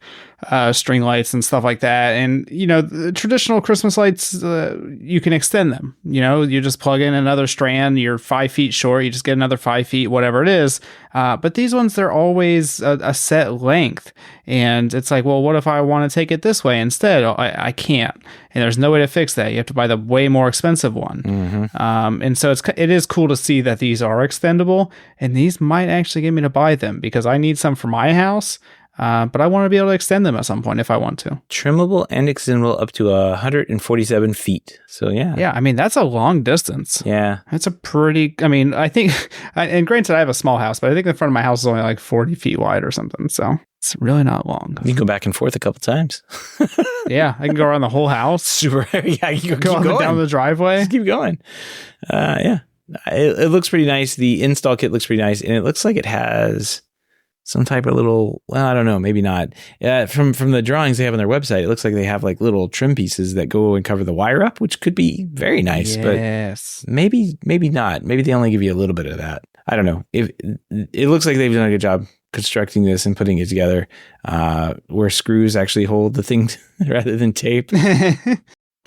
string lights and stuff like that, and the traditional Christmas lights, you can extend them. You just plug in another strand, you're 5 feet short, you just get another 5 feet, whatever it is. But these ones, they're always a set length, and it's like, well, what if I want to take it this way instead? I can't, and there's no way to fix that. You have to buy the way more expensive one. Mm-hmm. And so it is cool to see that these are extendable, and these might actually get me to buy them because I need some for my house. But I want to be able to extend them at some point if I want to. Trimmable and extendable up to 147 feet. So, yeah. Yeah, I mean, that's a long distance. Yeah. That's a pretty, I think, and granted, I have a small house, but I think the front of my house is only like 40 feet wide or something. So it's really not long. You can go back and forth a couple times. Yeah, I can go around the whole house. Super. Yeah, you can go down the driveway. Just keep going. Yeah. It looks pretty nice. The install kit looks pretty nice. And it looks like it has some type of little, well, I don't know, maybe not. From the drawings they have on their website, it looks like they have like little trim pieces that go and cover the wire up, which could be very nice. Yes. But maybe not. Maybe they only give you a little bit of that. I don't know. It looks like they've done a good job constructing this and putting it together, where screws actually hold the thing rather than tape.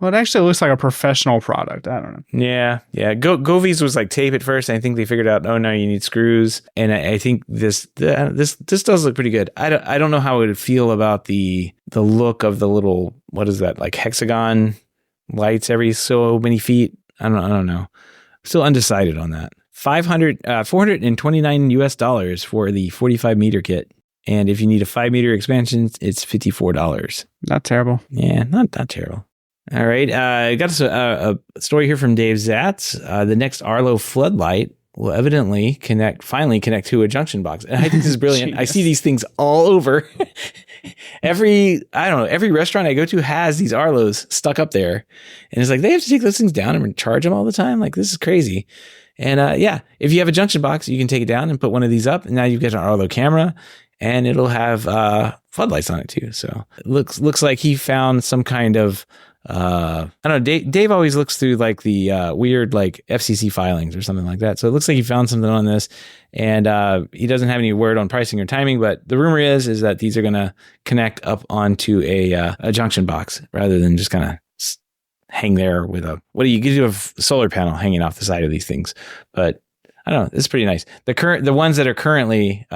Well, it actually looks like a professional product. I don't know. Yeah. Govee's was like tape at first. I think they figured out, oh no, you need screws. And I think this does look pretty good. I don't know how it would feel about the look of the little, what is that, like hexagon lights every so many feet. I don't know. Still undecided on that. $429 US for the 45 meter kit. And if you need a 5 meter expansion, it's $54. Not terrible. Yeah, not terrible. All right. I got a story here from Dave Zatz. The next Arlo floodlight will evidently finally connect to a junction box. And I think this is brilliant. I see these things all over. Every restaurant I go to has these Arlos stuck up there. And it's like, they have to take those things down and charge them all the time. Like, this is crazy. And if you have a junction box, you can take it down and put one of these up. And now you've got an Arlo camera. and it'll have floodlights on it too. So it looks like he found some kind of I don't know. Dave always looks through like the weird like FCC filings or something like that. So it looks like he found something on this, and he doesn't have any word on pricing or timing. But the rumor is that these are going to connect up onto a junction box rather than just kind of hang there with you do a solar panel hanging off the side of these things. But I don't know. It's pretty nice. The ones that are currently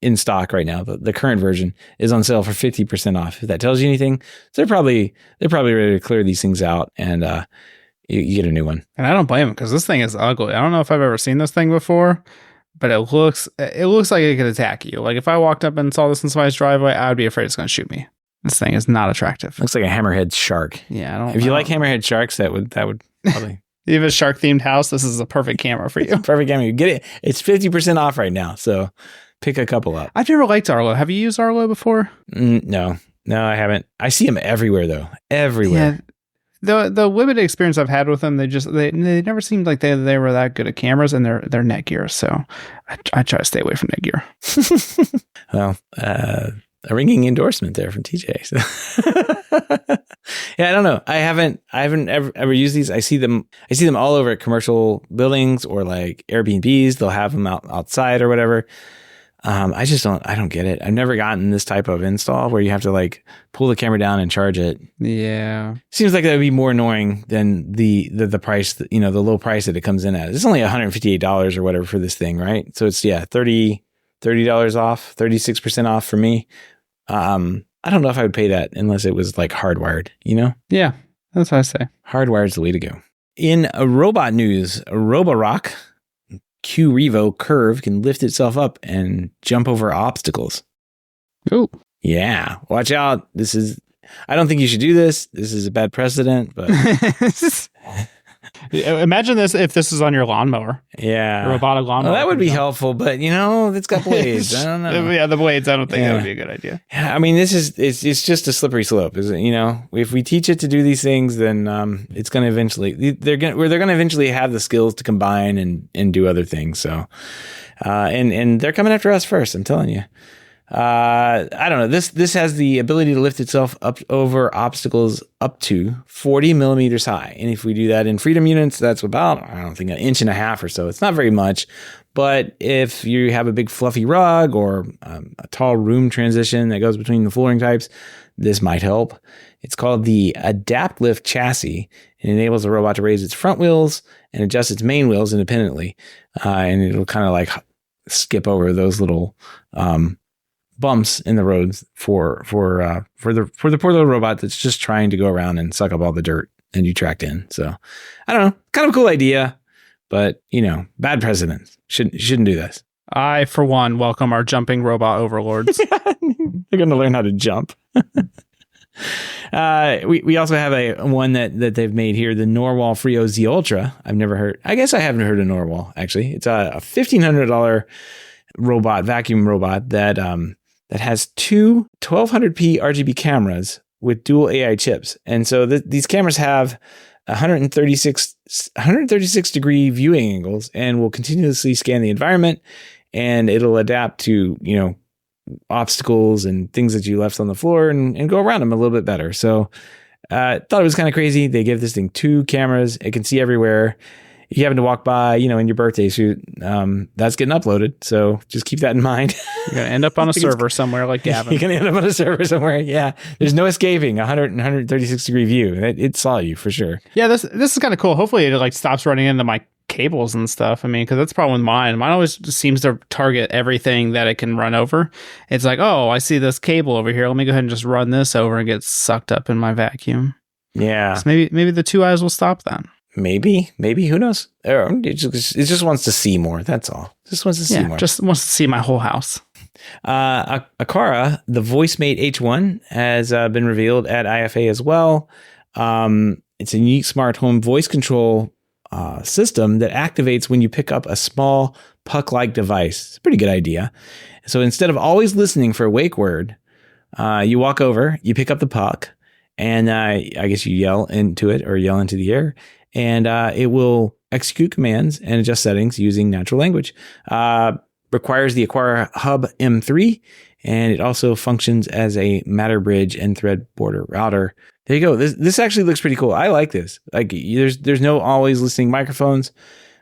in stock right now, the current version is on sale for 50% off. If that tells you anything, so they're probably ready to clear these things out, and you get a new one. And I don't blame them, because this thing is ugly. I don't know if I've ever seen this thing before, but it looks like it could attack you. Like if I walked up and saw this in somebody's driveway, I would be afraid it's going to shoot me. This thing is not attractive. Looks like a hammerhead shark. Yeah, if you like hammerhead sharks, that would probably. You have a shark themed house, this is a perfect camera for you. Perfect camera. You get it. It's 50% off right now. So pick a couple up. I've never liked Arlo. Have you used Arlo before? No, I haven't. I see them everywhere though. Everywhere. Yeah. The limited experience I've had with them, they never seemed like they were that good at cameras, and they're Netgear. So I try to stay away from Netgear. Well, a ringing endorsement there from TJ. So. Yeah, I don't know. I haven't ever used these. I see them all over at commercial buildings or like Airbnbs. They'll have them outside or whatever. I don't get it. I've never gotten this type of install where you have to like pull the camera down and charge it. Yeah. Seems like that would be more annoying than the price, the low price that it comes in at. It's only $158 or whatever for this thing, right? So it's $30 off, 36% off for me. I don't know if I would pay that unless it was like hardwired, Yeah, that's what I say. Hardwired is the way to go. In robot news, Roborock Q Revo Curve can lift itself up and jump over obstacles. Ooh. Yeah, watch out. I don't think you should do this. This is a bad precedent, but imagine this if this is on your lawnmower. Yeah. A robotic lawnmower. Well, that would be helpful, but it's got blades. I don't know. Yeah, the blades, I don't think that would be a good idea. Yeah, I mean, it's just a slippery slope, is it? If we teach it to do these things, then it's going to eventually they're going to eventually have the skills to combine and do other things. So and they're coming after us first, I'm telling you. I don't know. This has the ability to lift itself up over obstacles up to 40 millimeters high. And if we do that in freedom units, that's about, I don't think, 1.5 inches or so. It's not very much. But if you have a big fluffy rug or a tall room transition that goes between the flooring types, this might help. It's called the Adapt Lift Chassis. It enables the robot to raise its front wheels and adjust its main wheels independently. And it'll kind of like skip over those little bumps in the roads for the poor little robot that's just trying to go around and suck up all the dirt and you tracked in. So I don't know, kind of a cool idea, but bad precedent. Shouldn't do this. I, for one, welcome our jumping robot overlords. They're going to learn how to jump. We also have one that they've made here, the Norwal Frio Z Ultra. I've never heard. I guess I haven't heard of Norwal actually. It's a $1,500 vacuum robot that has two 1200p RGB cameras with dual AI chips. And so these cameras have 136 degree viewing angles and will continuously scan the environment, and it'll adapt to, obstacles and things that you left on the floor and go around them a little bit better. So I thought it was kind of crazy. They give this thing 2 cameras. It can see everywhere. If you happen to walk by, in your birthday suit, that's getting uploaded. So just keep that in mind. You're going to end up on a server somewhere like Gavin. You're going to end up on a server somewhere. Yeah. There's no escaping 136 degree view. It saw you for sure. Yeah, this is kind of cool. Hopefully it stops running into my cables and stuff. I mean, because that's the problem with mine. Mine always just seems to target everything that it can run over. It's like, oh, I see this cable over here. Let me go ahead and just run this over and get sucked up in my vacuum. Yeah. So maybe the 2 eyes will stop that. Maybe, who knows? It just wants to see more. That's all. Just wants to see more. Just wants to see my whole house. Aqara, the VoiceMate H1, has been revealed at IFA as well. It's a unique smart home voice control system that activates when you pick up a small puck-like device. It's a pretty good idea. So instead of always listening for a wake word, you walk over, you pick up the puck, and I guess you yell into it or yell into the air. And it will execute commands and adjust settings using natural language. Requires the Aqara Hub M3 and it also functions as a Matter bridge and thread border router. There you go. This actually looks pretty cool. I like this. Like there's no always listening microphones.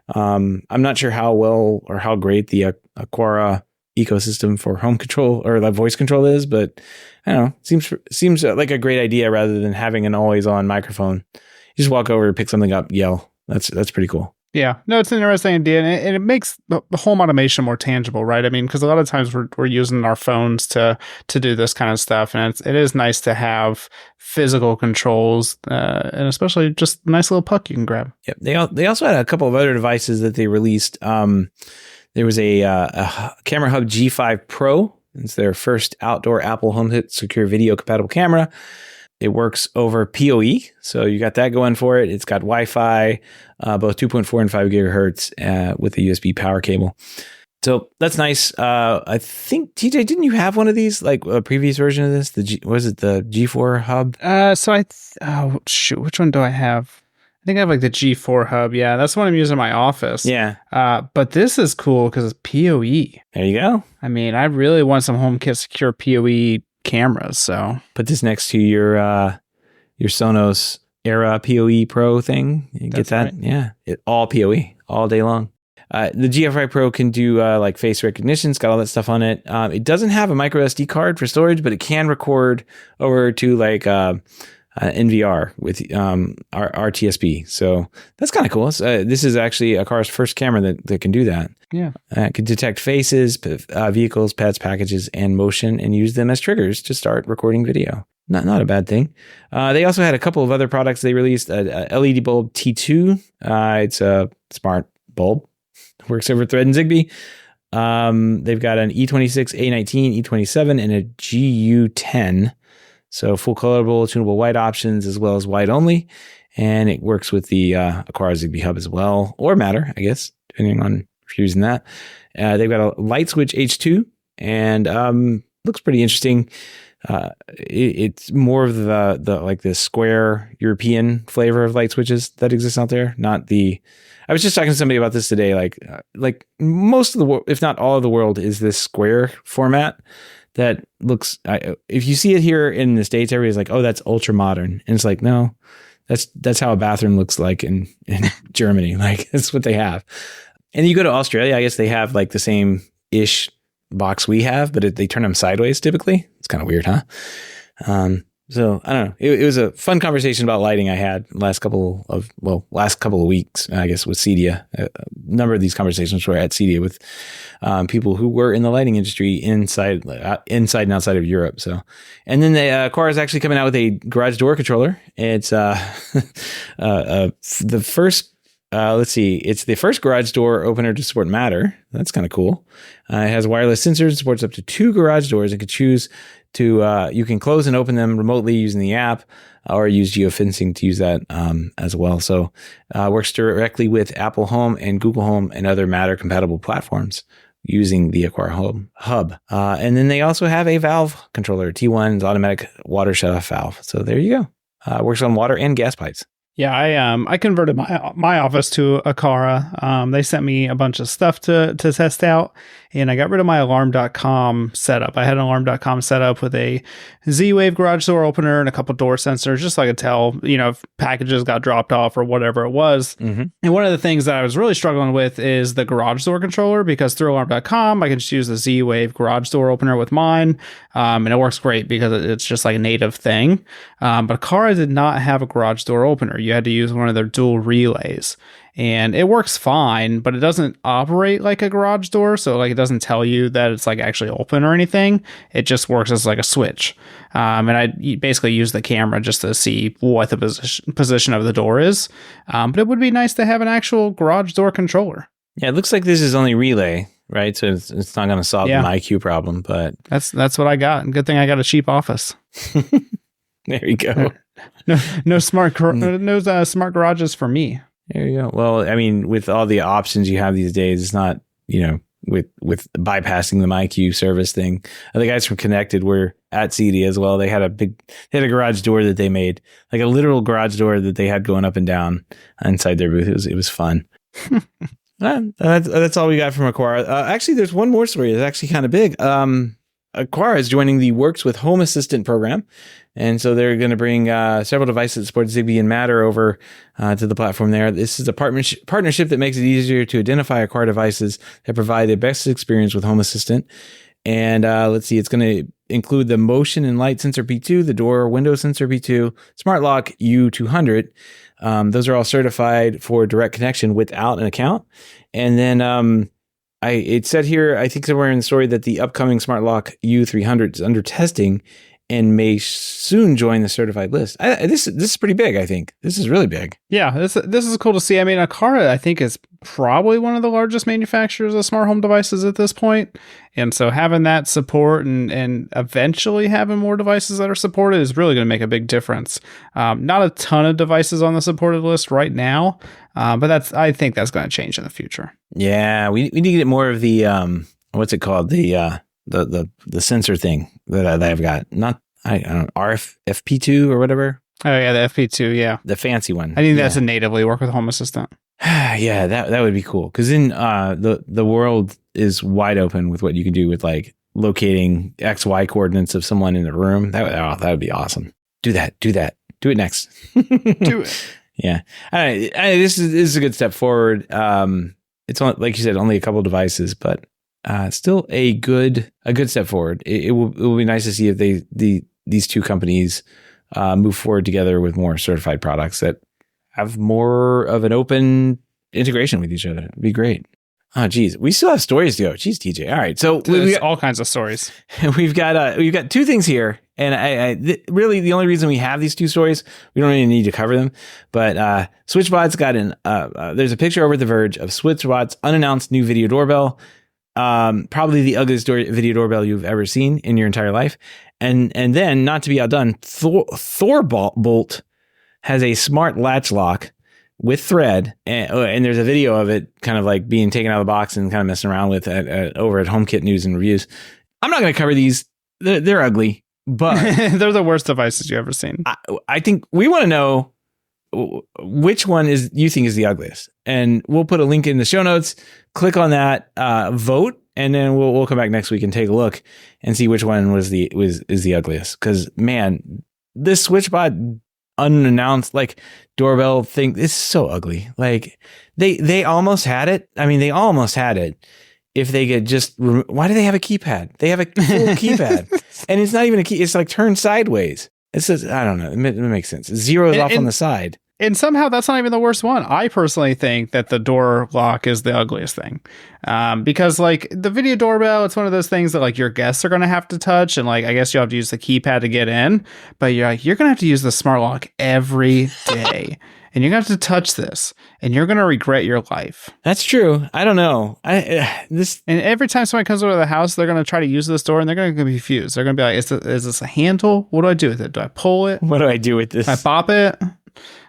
I'm not sure how well or how great the Aqara ecosystem for home control or like voice control is, but I don't know. Seems like a great idea rather than having an always on microphone. You just walk over, pick something up, yell. That's pretty cool. Yeah, no, it's an interesting idea, and it makes the home automation more tangible, right? I mean, because a lot of times we're using our phones to do this kind of stuff, and it is nice to have physical controls, and especially just a nice little puck you can grab. Yep. They also had a couple of other devices that they released. There was a Camera Hub G5 Pro. It's their first outdoor Apple HomeKit secure video compatible camera. It works over PoE, so you got that going for it. It's got Wi-Fi, both 2.4 and 5 gigahertz with a USB power cable. So that's nice. I think, TJ, didn't you have one of these, like a previous version of this? Was it the G4 Hub? Which one do I have? I think I have like the G4 Hub. Yeah, that's the one I'm using in my office. Yeah. But this is cool because it's PoE. There you go. I mean, I really want some HomeKit secure PoE cameras, so put this next to your Sonos Era PoE Pro thing. You get that? Right. Yeah, all PoE all day long. The G5 Pro can do like face recognition. It's got all that stuff on it. It doesn't have a micro SD card for storage, but it can record over to like NVR with RTSP. So that's kind of cool. This is actually Aqara's first camera that can do that. Yeah. It can detect faces, vehicles, pets, packages, and motion, and use them as triggers to start recording video. Not a bad thing. They also had a couple of other products they released. A LED bulb T2. It's a smart bulb. Works over Thread and Zigbee. They've got an E26, A19, E27, and a GU10. So full colorable, tunable white options, as well as white only. And it works with the Aqara Zigbee hub as well, or Matter, I guess, depending on if you're using that. They've got a light switch H2, and looks pretty interesting. It's more of the like the square European flavor of light switches that exists out there. Not the. I was just talking to somebody about this today. Like most of the world, if not all of the world, is this square format that looks. If you see it here in the States, everybody's like, "Oh, that's ultra modern," and it's like, no, that's how a bathroom looks like in Germany. Like that's what they have. And you go to Australia, I guess they have like the same ish box we have, but they turn them sideways typically. It's kind of weird, huh? So I don't know. It was a fun conversation about lighting I had last couple of weeks, I guess, with Cedia. A number of these conversations were at Cedia with people who were in the lighting industry inside and outside of Europe. So, and then Aqara is actually coming out with a garage door controller. It's the first. Let's see. It's the first garage door opener to support Matter. That's kind of cool. It has wireless sensors, supports up to 2 garage doors, and can choose to, you can close and open them remotely using the app or use geofencing to use that as well. So works directly with Apple Home and Google Home and other Matter compatible platforms using the Aqara Home Hub. And then they also have a valve controller, T1's automatic water shutoff valve. So there you go. Works on water and gas pipes. Yeah, I converted my office to Aqara. They sent me a bunch of stuff to test out, and I got rid of my alarm.com setup. I had an alarm.com setup with a Z-Wave garage door opener and a couple door sensors, just so I could tell, if packages got dropped off or whatever it was. Mm-hmm. And one of the things that I was really struggling with is the garage door controller, because through alarm.com, I can just use the Z-Wave garage door opener with mine, and it works great because it's just like a native thing. But Aqara did not have a garage door opener. You had to use one of their dual relays, and it works fine, but it doesn't operate like a garage door. So like it doesn't tell you that it's like actually open or anything. It just works as like a switch. And I basically use the camera just to see what the position of the door is. But it would be nice to have an actual garage door controller. Yeah, it looks like this is only relay, right? So it's not going to solve the IQ problem, but that's what I got. Good thing I got a cheap office. There you go. No smart garages for me. There you go. Well, I mean, with all the options you have these days, it's not, with bypassing the MyQ service thing. The guys from Connected were at CD as well. They had a garage door that they made, like a literal garage door that they had going up and down inside their booth. It was fun. That's all we got from Aqara. Actually, there's one more story. It's actually kind of big. Aqara is joining the Works with Home Assistant program. And so they're going to bring several devices that support Zigbee and Matter over to the platform there. This is a partnership that makes it easier to identify Aqara devices that provide the best experience with Home Assistant. And let's see, it's going to include the motion and light sensor P2, the door window sensor P2, smart lock U200. Those are all certified for direct connection without an account. And then it said here, I think somewhere in the story, that the upcoming smart lock U300 is under testing and may soon join the certified list. This is pretty big, I think. This is really big. Yeah, this is cool to see. I mean, Aqara, I think, is probably one of the largest manufacturers of smart home devices at this point. And so having that support and eventually having more devices that are supported is really going to make a big difference. Not a ton of devices on the supported list right now, but I think that's going to change in the future. Yeah, we need to get more of the, what's it called? The sensor thing that I've got. Not, I don't know, FP2 or whatever. Oh yeah, the FP2, yeah. The fancy one. I think that's a natively work with Home Assistant. Yeah, that would be cool. Because then the world is wide open with what you can do with like locating XY coordinates of someone in the room. That would be awesome. Do that. Do it next. Do it. Yeah. All right. This is a good step forward. It's only, like you said, only a couple devices, but still a good step forward. It will be nice to see if these two companies move forward together with more certified products that have more of an open integration with each other. It'd be great. Oh, geez. We still have stories to go. Geez, TJ. All right. So we got all kinds of stories. We've got two things here. And really the only reason we have these two stories, we don't really need to cover them. But SwitchBot's got there's a picture over at The Verge of SwitchBot's unannounced new video doorbell. Probably the ugliest video doorbell you've ever seen in your entire life. And then, not to be outdone, Thorbolt has a smart latch lock with thread, and there's a video of it kind of like being taken out of the box and kind of messing around with over at HomeKit News and Reviews. I'm not going to cover these. They're ugly, but they're the worst devices you've ever seen. I think we want to know which one you think is the ugliest, and we'll put a link in the show notes. Click on that, vote, and then we'll come back next week and take a look and see which one is the ugliest. Because man, this SwitchBot unannounced like doorbell thing is so ugly. Like they almost had it. I mean, they almost had it. If they could just, why do they have a keypad? They have a full keypad, and it's not even a key. It's like turned sideways. It says, I don't know. It makes sense. Zero's off on the side. And somehow that's not even the worst one. I personally think that the door lock is the ugliest thing. Because like the video doorbell, it's one of those things that like your guests are going to have to touch. And like, I guess you'll have to use the keypad to get in, but you're going to have to use the smart lock every day. And you're going to have to touch this and you're going to regret your life. That's true. I don't know. And every time somebody comes over to the house, they're going to try to use this door and they're going to be confused. They're going to be like, is this a handle? What do I do with it? Do I pull it? What do I do with this? Do I pop it?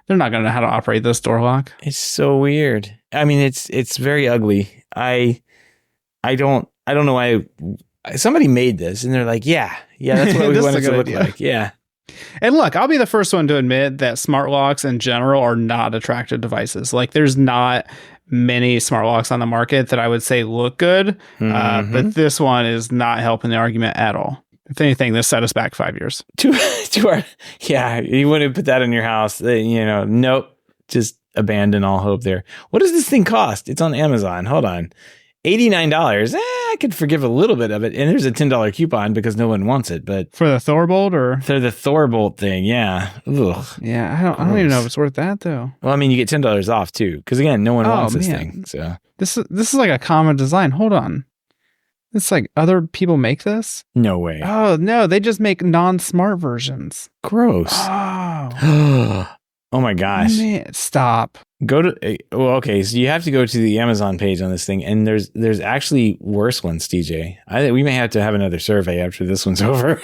They're not going to know how to operate this door lock. It's so weird. I mean, it's very ugly. I don't know why somebody made this and they're like, yeah, that's what we want it to look like. Yeah. And look, I'll be the first one to admit that smart locks in general are not attractive devices. Like there's not many smart locks on the market that I would say look good. But this one is not helping the argument at all. If anything, this set us back 5 years. Yeah, you wouldn't put that in your house. Nope. Just abandon all hope there. What does this thing cost? It's on Amazon. Hold on. $89. I could forgive a little bit of it. And there's a $10 coupon because no one wants it. But for the Thorbolt or for the Thorbolt thing, yeah. Ugh. Yeah, I don't even know if it's worth that though. Well, I mean, you get $10 off too, because again, no one wants this thing. So this is like a common design. Hold on. It's like other people make this? No way. Oh, no. They just make non-smart versions. Gross. Oh. Oh my gosh. Man, stop. Okay. So you have to go to the Amazon page on this thing. And there's actually worse ones, TJ. We may have to have another survey after this one's over.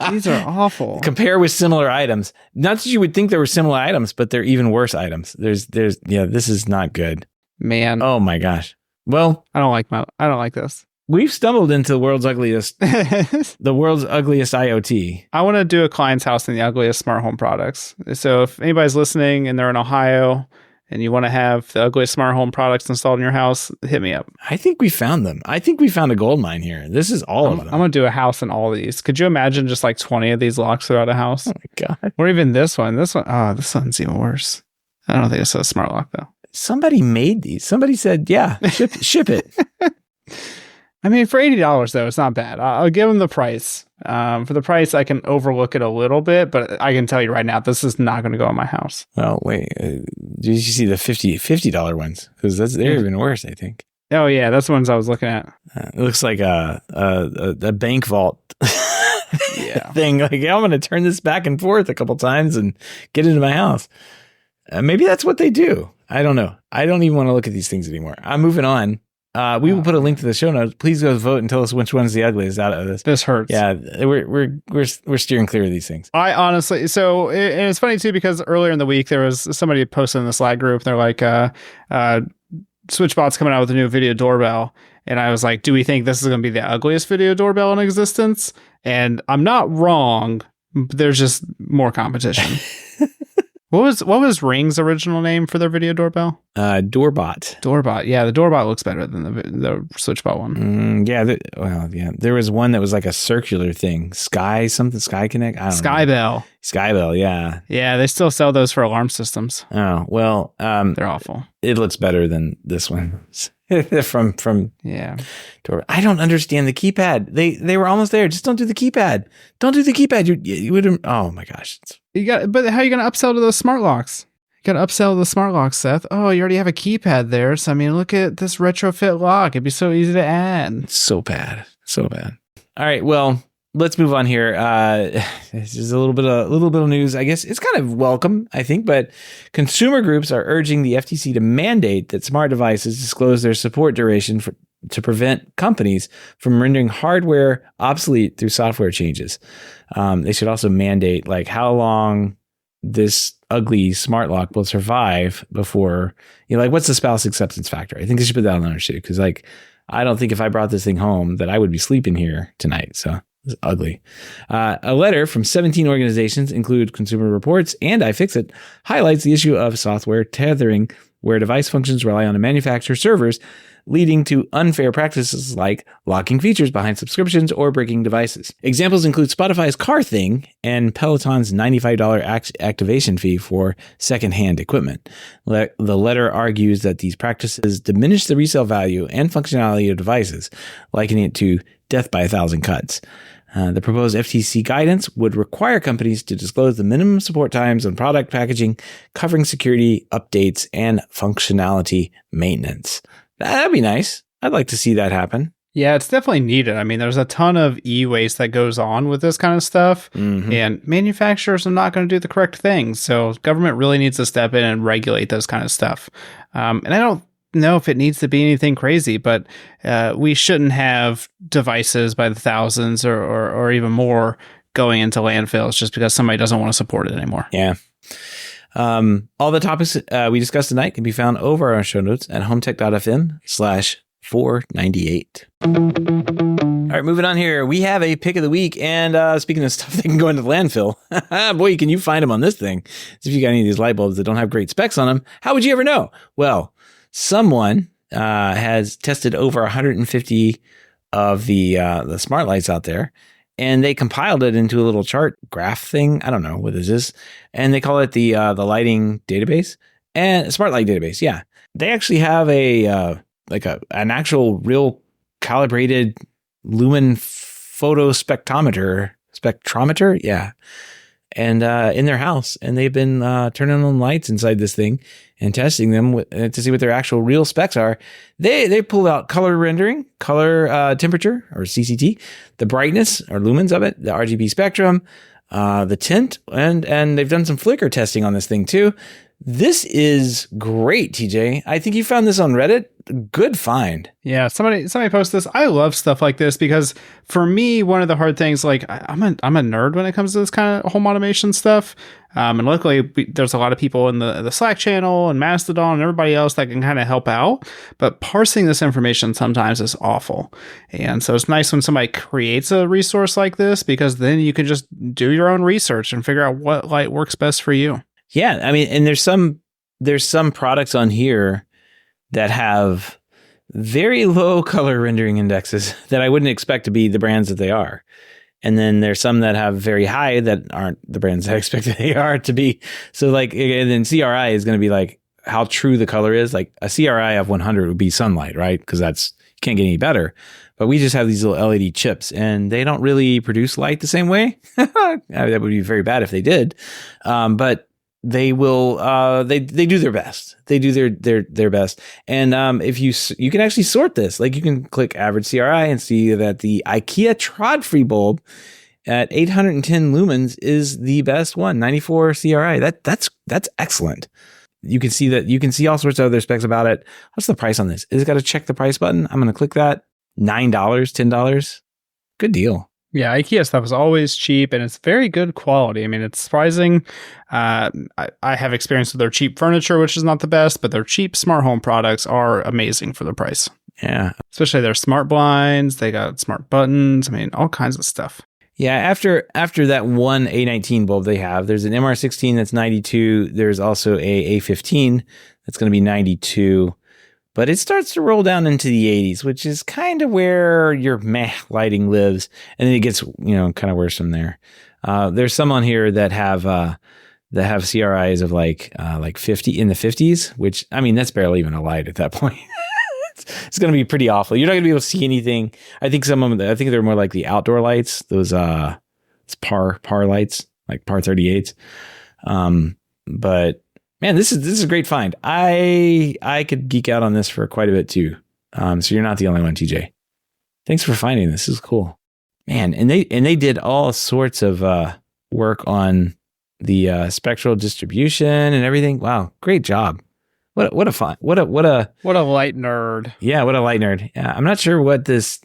These are awful. Compare with similar items. Not that you would think there were similar items, but they're even worse items. This is not good. Man. Oh my gosh. Well, I don't like this. We've stumbled into the world's ugliest IoT. I want to do a client's house in the ugliest smart home products. So if anybody's listening and they're in Ohio and you want to have the ugliest smart home products installed in your house, hit me up. I think we found them. I think we found a gold mine here. This is all of them. I'm going to do a house in all these. Could you imagine just like 20 of these locks throughout a house? Oh my God. Or even this one. This one's even worse. I don't think it's a smart lock though. Somebody made these. Somebody said, yeah, ship it. I mean, for $80 though, it's not bad. I'll give them the price. For the price, I can overlook it a little bit, but I can tell you right now, this is not going to go in my house. Oh wait, did you see the $50 ones? Because they're even worse, I think. Oh yeah, that's the ones I was looking at. It looks like a bank vault thing. Like, I'm going to turn this back and forth a couple times and get into my house. Maybe that's what they do. I don't know. I don't even want to look at these things anymore. I'm moving on. We will put a link to the show notes. Please go vote and tell us which one's the ugliest out of this. This hurts. Yeah, we're steering clear of these things. I honestly, and it's funny too, because earlier in the week there was somebody posted in the Slack group. They're like, SwitchBot's coming out with a new video doorbell, and I was like, do we think this is going to be the ugliest video doorbell in existence? And I'm not wrong. There's just more competition. What was Ring's original name for their video doorbell? Doorbot. Doorbot. Yeah, the Doorbot looks better than the SwitchBot one. Yeah. There was one that was like a circular thing. Sky Connect. I don't know. Skybell. Yeah. Yeah, they still sell those for alarm systems. Oh well. They're awful. It looks better than this one. from yeah. I don't understand the keypad. They were almost there. Just don't do the keypad. Don't do the keypad. You would. Oh my gosh. But how are you going to upsell to those smart locks? You got to upsell to the smart locks, Seth. Oh, you already have a keypad there. So I mean, look at this retrofit lock. It'd be so easy to add. It's so bad. So bad. All right. Well, let's move on here. This is a little bit of news. I guess it's kind of welcome, I think, but consumer groups are urging the FTC to mandate that smart devices disclose their support duration to prevent companies from rendering hardware obsolete through software changes. They should also mandate like how long this ugly smart lock will survive before, like what's the spouse acceptance factor? I think they should put that on there too, because like I don't think if I brought this thing home that I would be sleeping here tonight. So it's ugly. A letter from 17 organizations, include Consumer Reports and iFixit, highlights the issue of software tethering, where device functions rely on a manufacturer's servers, leading to unfair practices like locking features behind subscriptions or breaking devices. Examples include Spotify's Car Thing and Peloton's $95 activation fee for secondhand equipment. The letter argues that these practices diminish the resale value and functionality of devices, likening it to death by a thousand cuts. The proposed FTC guidance would require companies to disclose the minimum support times on product packaging, covering security updates and functionality maintenance. That'd be nice. I'd like to see that happen. Yeah, it's definitely needed. I mean, there's a ton of e-waste that goes on with this kind of stuff, and manufacturers are not going to do the correct thing. So government really needs to step in and regulate those kind of stuff. And I don't know if it needs to be anything crazy, but we shouldn't have devices by the thousands or even more going into landfills just because somebody doesn't want to support it anymore. Yeah. All the topics we discussed tonight can be found over our show notes at HomeTech.fm/498. All right, moving on here. We have a pick of the week. And speaking of stuff that can go into landfill, boy, can you find them on this thing. So if you got any of these light bulbs that don't have great specs on them, how would you ever know? Well, someone has tested over 150 of the smart lights out there, and they compiled it into a little chart graph thing. I don't know what is this, and they call it the lighting database and smart light database. Yeah, they actually have an actual real calibrated lumen photospectrometer. Yeah. And in their house, and they've been turning on lights inside this thing and testing them to see what their actual real specs are. They pulled out color rendering, color temperature or CCT, the brightness or lumens of it, the RGB spectrum, the tint, and they've done some flicker testing on this thing too. This is great, TJ. I think you found this on Reddit. Good find. Yeah, somebody posted this. I love stuff like this because for me, one of the hard things, like I'm a nerd when it comes to this kind of home automation stuff. And luckily, there's a lot of people in the Slack channel and Mastodon and everybody else that can kind of help out. But parsing this information sometimes is awful. And so it's nice when somebody creates a resource like this, because then you can just do your own research and figure out what light works best for you. Yeah, I mean, and there's some there's some products on here that have very low color rendering indexes that I wouldn't expect to be the brands that they are. And then there's some that have very high that aren't the brands I expected they are to be. So like, and then CRI is going to be like how true the color is. Like a CRI of 100 would be sunlight, right? Because you can't get any better. But we just have these little LED chips and they don't really produce light the same way. That would be very bad if they did. But they will, they do their best. They do their best. And, if you can actually sort this, like you can click average CRI and see that the IKEA Trod-free bulb at 810 lumens is the best one, 94 CRI. That's excellent. You can see all sorts of other specs about it. What's the price on this? Is it got to check the price button? I'm going to click that. $9, $10. Good deal. Yeah, IKEA stuff is always cheap and it's very good quality. I mean, it's surprising. I have experience with their cheap furniture, which is not the best, but their cheap smart home products are amazing for the price. Yeah. Especially their smart blinds. They got smart buttons. I mean, all kinds of stuff. Yeah, after that one A19 bulb they have, there's an MR16 that's 92. There's also a A15 that's going to be 92. But it starts to roll down into the 80s, which is kind of where your meh lighting lives. And then it gets, kind of worse from there. There's some on here that have CRIs of like 50 in the 50s, which, I mean, that's barely even a light at that point. It's going to be pretty awful. You're not going to be able to see anything. I think they're more like the outdoor lights, those it's par lights, like par 38s. But man, this is a great find. I could geek out on this for quite a bit too. So you're not the only one, TJ. Thanks for finding this. This is cool, man. And they did all sorts of work on the spectral distribution and everything. Wow, great job. What a light nerd. Yeah, what a light nerd. Yeah, I'm not sure what this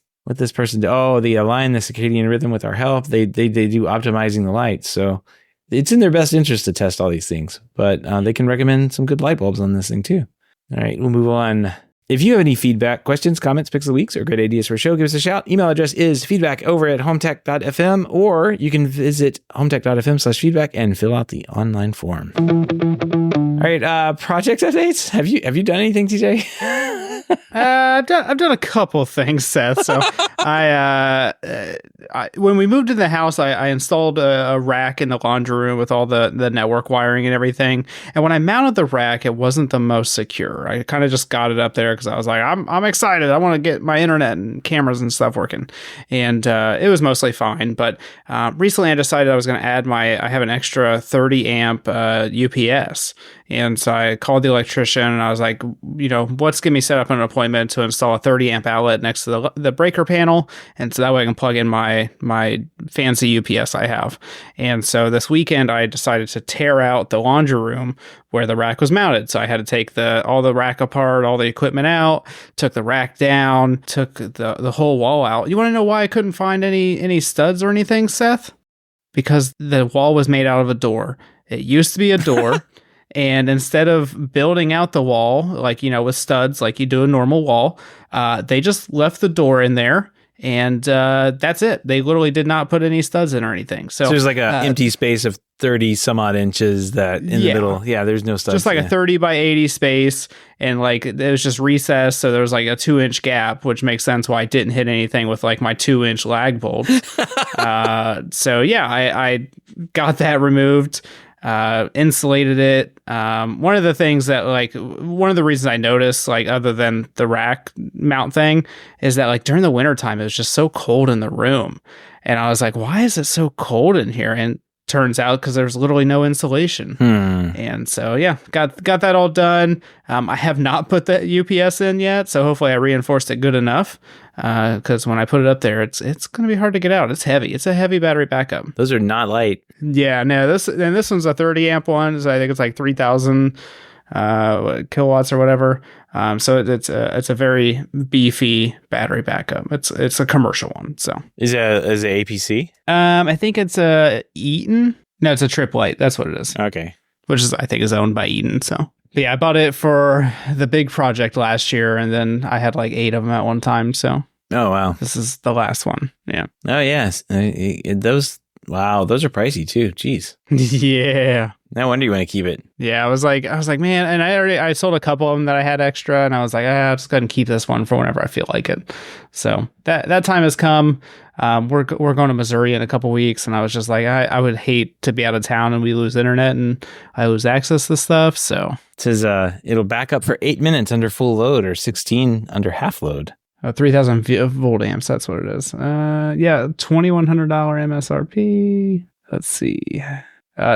person did. Oh, they align the circadian rhythm with our help. They do optimizing the light. So it's in their best interest to test all these things, but they can recommend some good light bulbs on this thing too. All right, we'll move on. If you have any feedback, questions, comments, picks of the weeks, or great ideas for a show, give us a shout. Email address is feedback@HomeTech.fm, or you can visit HomeTech.fm/feedback and fill out the online form. All right, project updates. Have you done anything, TJ? I've done a couple things, Seth. So I when we moved into the house, I installed a rack in the laundry room with all the network wiring and everything. And when I mounted the rack, it wasn't the most secure. I kind of just got it up there because I was like, I'm excited. I want to get my internet and cameras and stuff working. And it was mostly fine. But recently I decided I was going to add I have an extra 30 amp UPS. And so I called the electrician and I was like, let's get me set up an appointment to install a 30 amp outlet next to the breaker panel. And so that way I can plug in my fancy UPS I have. And so this weekend I decided to tear out the laundry room where the rack was mounted. So I had to take all the rack apart, all the equipment out, took the rack down, took the whole wall out. You want to know why I couldn't find any studs or anything, Seth? Because the wall was made out of a door. It used to be a door. And instead of building out the wall, with studs, like you do a normal wall, they just left the door in there. And that's it. They literally did not put any studs in or anything. So there's like an empty space of 30 some odd inches that in the middle. Yeah, there's no studs. Just like a 30 by 80 space. And it was just recessed. So there was like a 2-inch gap, which makes sense why I didn't hit anything with like my 2-inch lag bulb. So yeah, I got that removed. Insulated it. One of the things that one of the reasons I noticed, other than the rack mount thing, is that during the wintertime, it was just so cold in the room. And I was like, why is it so cold in here? And turns out because there's literally no insulation. And so, yeah, got that all done. I have not put the UPS in yet. So hopefully I reinforced it good enough. Because when I put it up there, it's going to be hard to get out. It's heavy. It's a heavy battery backup. Those are not light. Yeah, no, this one's a 30 amp one. So I think it's like 3,000 kilowatts or whatever. So it's a very beefy battery backup. It's a commercial one. So is it APC? I think it's a Eaton. No, it's a Trip Light. That's what it is. Okay. Which I think is owned by Eaton. So but yeah, I bought it for the big project last year, and then I had like 8 of them at one time. So oh wow, this is the last one. Yeah. Oh yes, those. Wow, those are pricey too. Jeez. Yeah. No wonder you want to keep it. Yeah, I was like, man, and I sold a couple of them that I had extra, and I was like, I'll just go ahead and keep this one for whenever I feel like it. So that time has come. We're going to Missouri in a couple weeks, and I was just like, I would hate to be out of town and we lose internet and I lose access to stuff. So it says it'll back up for 8 minutes under full load or 16 under half load. 3,000 volt amps. That's what it is. Yeah, $2,100 MSRP. Let's see.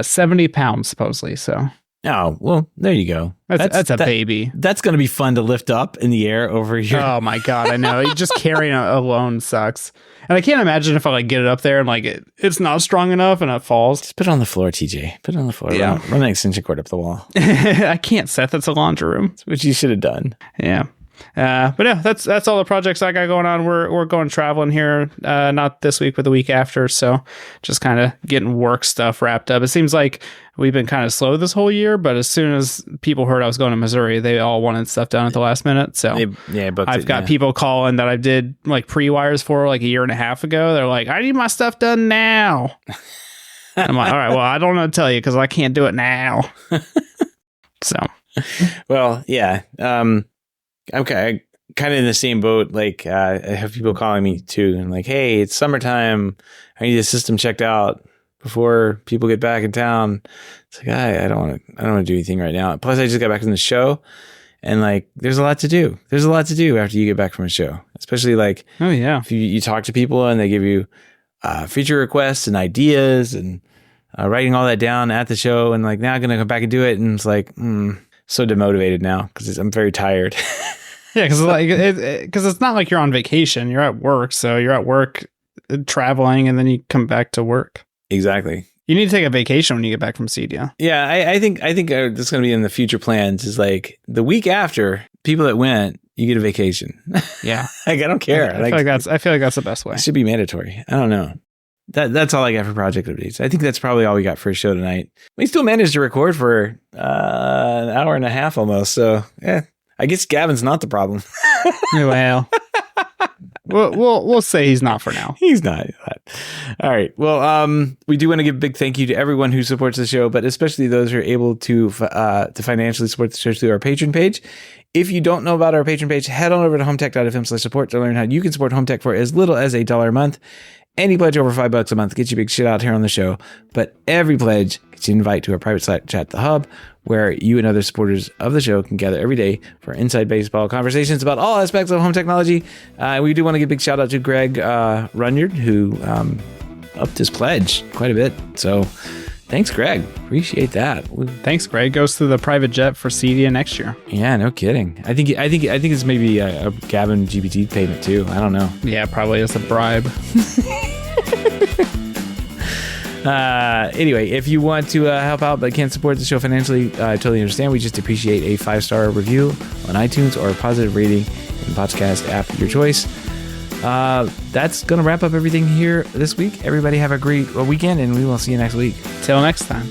70 pounds supposedly. So. Oh, well, there you go. That's a baby. That's going to be fun to lift up in the air over here. Oh my God, I know. Just carrying it alone sucks. And I can't imagine if I like get it up there and like it's not strong enough and it falls. Just put it on the floor, TJ. Put it on the floor. Yeah. Run an extension cord up the wall. I can't, Seth. It's a laundry room. Which you should have done. Yeah. But yeah, that's all the projects I got going on. We're going traveling here, not this week, but the week after. So just kind of getting work stuff wrapped up. It seems like we've been kind of slow this whole year, but as soon as people heard I was going to Missouri, they all wanted stuff done at the last minute. So I've got people calling that I did like pre-wires for like a year and a half ago. They're like, I need my stuff done now. I'm like, all right, well, I don't know what to tell you because I can't do it now. So, well, yeah. Okay, kind of in the same boat. Like, I have people calling me too, and like, hey, it's summertime. I need the system checked out before people get back in town. It's like, I don't want to do anything right now. Plus, I just got back from the show, and like, there's a lot to do. There's a lot to do after you get back from a show, especially like, oh yeah, if you talk to people and they give you feature requests and ideas and writing all that down at the show, and like now I'm gonna come back and do it, and it's like, so demotivated now because I'm very tired. Yeah, because it's not like you're on vacation. You're at work, so you're at work traveling, and then you come back to work. Exactly. You need to take a vacation when you get back from CEDIA. Yeah, I think that's going to be in the future plans. Is like the week after people that went, you get a vacation. Yeah, like I don't care. I feel like that's the best way. It should be mandatory. I don't know. That's all I got for project updates. I think that's probably all we got for a show tonight. We still managed to record for an hour and a half almost. So yeah. I guess Gavin's not the problem. Well, we'll say he's not for now. He's not. All right. Well, we do want to give a big thank you to everyone who supports the show, but especially those who are able to financially support the show through our Patreon page. If you don't know about our Patreon page, head on over to HomeTech.fm/support to learn how you can support HomeTech for as little as $1 a month. Any pledge over $5 a month gets you big shit out here on the show, but every pledge gets you an invite to our private site chat, The Hub, where you and other supporters of the show can gather every day for inside baseball conversations about all aspects of home technology. We do want to give a big shout out to Greg Runyard, who upped his pledge quite a bit. So thanks, Greg. Appreciate that. Thanks, Greg. Goes to the private jet for CEDIA next year. Yeah, no kidding. I think it's maybe a Gavin GPT payment too. I don't know. Yeah, probably it's a bribe. Anyway, if you want to help out but can't support the show financially, I totally understand. We just appreciate a 5-star review on iTunes or a positive rating in the podcast app of your choice. That's going to wrap up everything here this week. Everybody have a great weekend, and we will see you next week. Till next time.